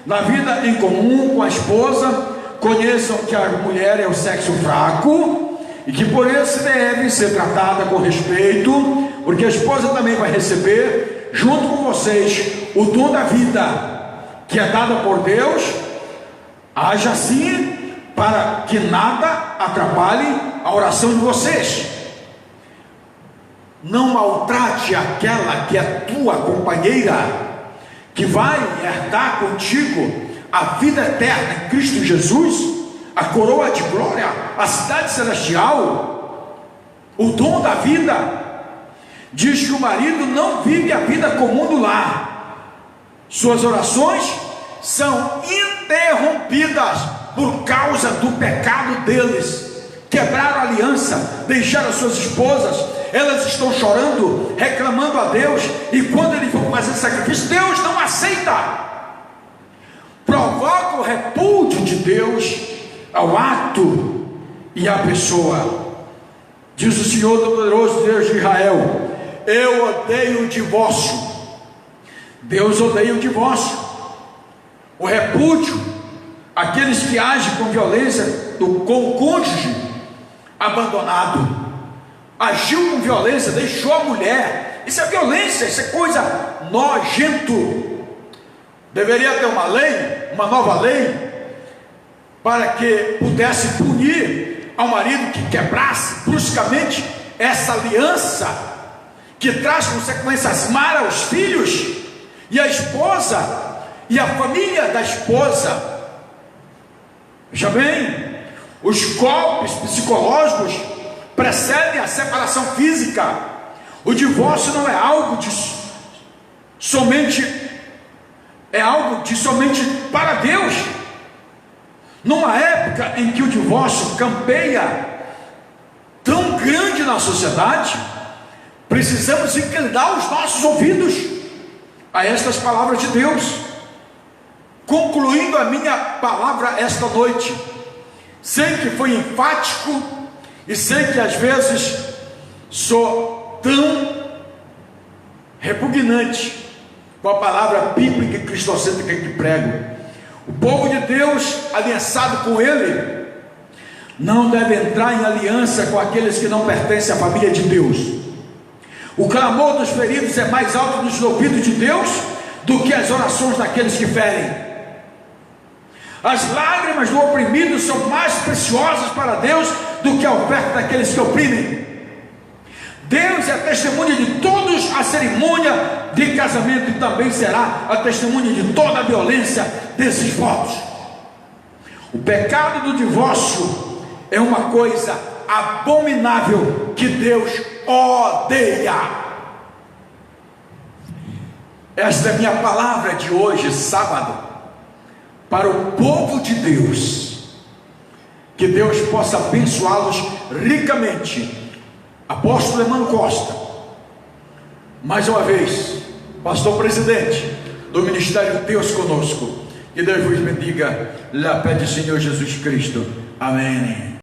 [SPEAKER 1] na vida em comum com a esposa, conheçam que a mulher é o sexo fraco e que por isso deve ser tratada com respeito, porque a esposa também vai receber junto com vocês o dom da vida que é dada por Deus. Haja assim para que nada atrapalhe a oração de vocês. Não maltrate aquela que é tua companheira, que vai herdar contigo a vida eterna em Cristo Jesus, a coroa de glória, a cidade celestial, o dom da vida. Diz que o marido não vive a vida comum do lar. Suas orações são interrompidas por causa do pecado deles. Quebraram a aliança, deixaram as suas esposas, elas estão chorando, reclamando a Deus, e quando eles vão fazer sacrifício, Deus não aceita. Provoca o repúdio de Deus ao ato e à pessoa. Diz o Senhor do poderoso Deus de Israel: eu odeio o divórcio. Deus odeia o divórcio, o repúdio, aqueles que agem com violência com o cônjuge abandonado. Agiu com violência, deixou a mulher. Isso é violência, isso é coisa nojento. Deveria ter uma lei, uma nova lei, para que pudesse punir ao marido que quebrasse bruscamente essa aliança, que traz consequências más aos filhos, e a esposa, e a família da esposa. Veja bem, os golpes psicológicos precedem a separação física. O divórcio não é algo de somente para Deus. Numa época em que o divórcio campeia tão grande na sociedade, precisamos inclinar os nossos ouvidos a estas palavras de Deus. Concluindo a minha palavra esta noite, sei que foi enfático e sei que às vezes sou tão repugnante com a palavra bíblica e cristocêntrica que prego. O povo de Deus, aliançado com Ele, não deve entrar em aliança com aqueles que não pertencem à família de Deus. O clamor dos feridos é mais alto nos ouvidos de Deus do que as orações daqueles que ferem. As lágrimas do oprimido são mais preciosas para Deus do que a oferta daqueles que oprimem. Deus é a testemunha de todos a cerimônia de casamento, e também será a testemunha de toda a violência desses votos. O pecado do divórcio é uma coisa abominável que Deus odeia. Esta é a minha palavra de hoje, sábado, para o povo de Deus. Que Deus possa abençoá-los ricamente. Apóstolo Emmanuel Costa, mais uma vez, pastor presidente do Ministério Deus Conosco. Que Deus vos bendiga, lá pede o Senhor Jesus Cristo. Amém.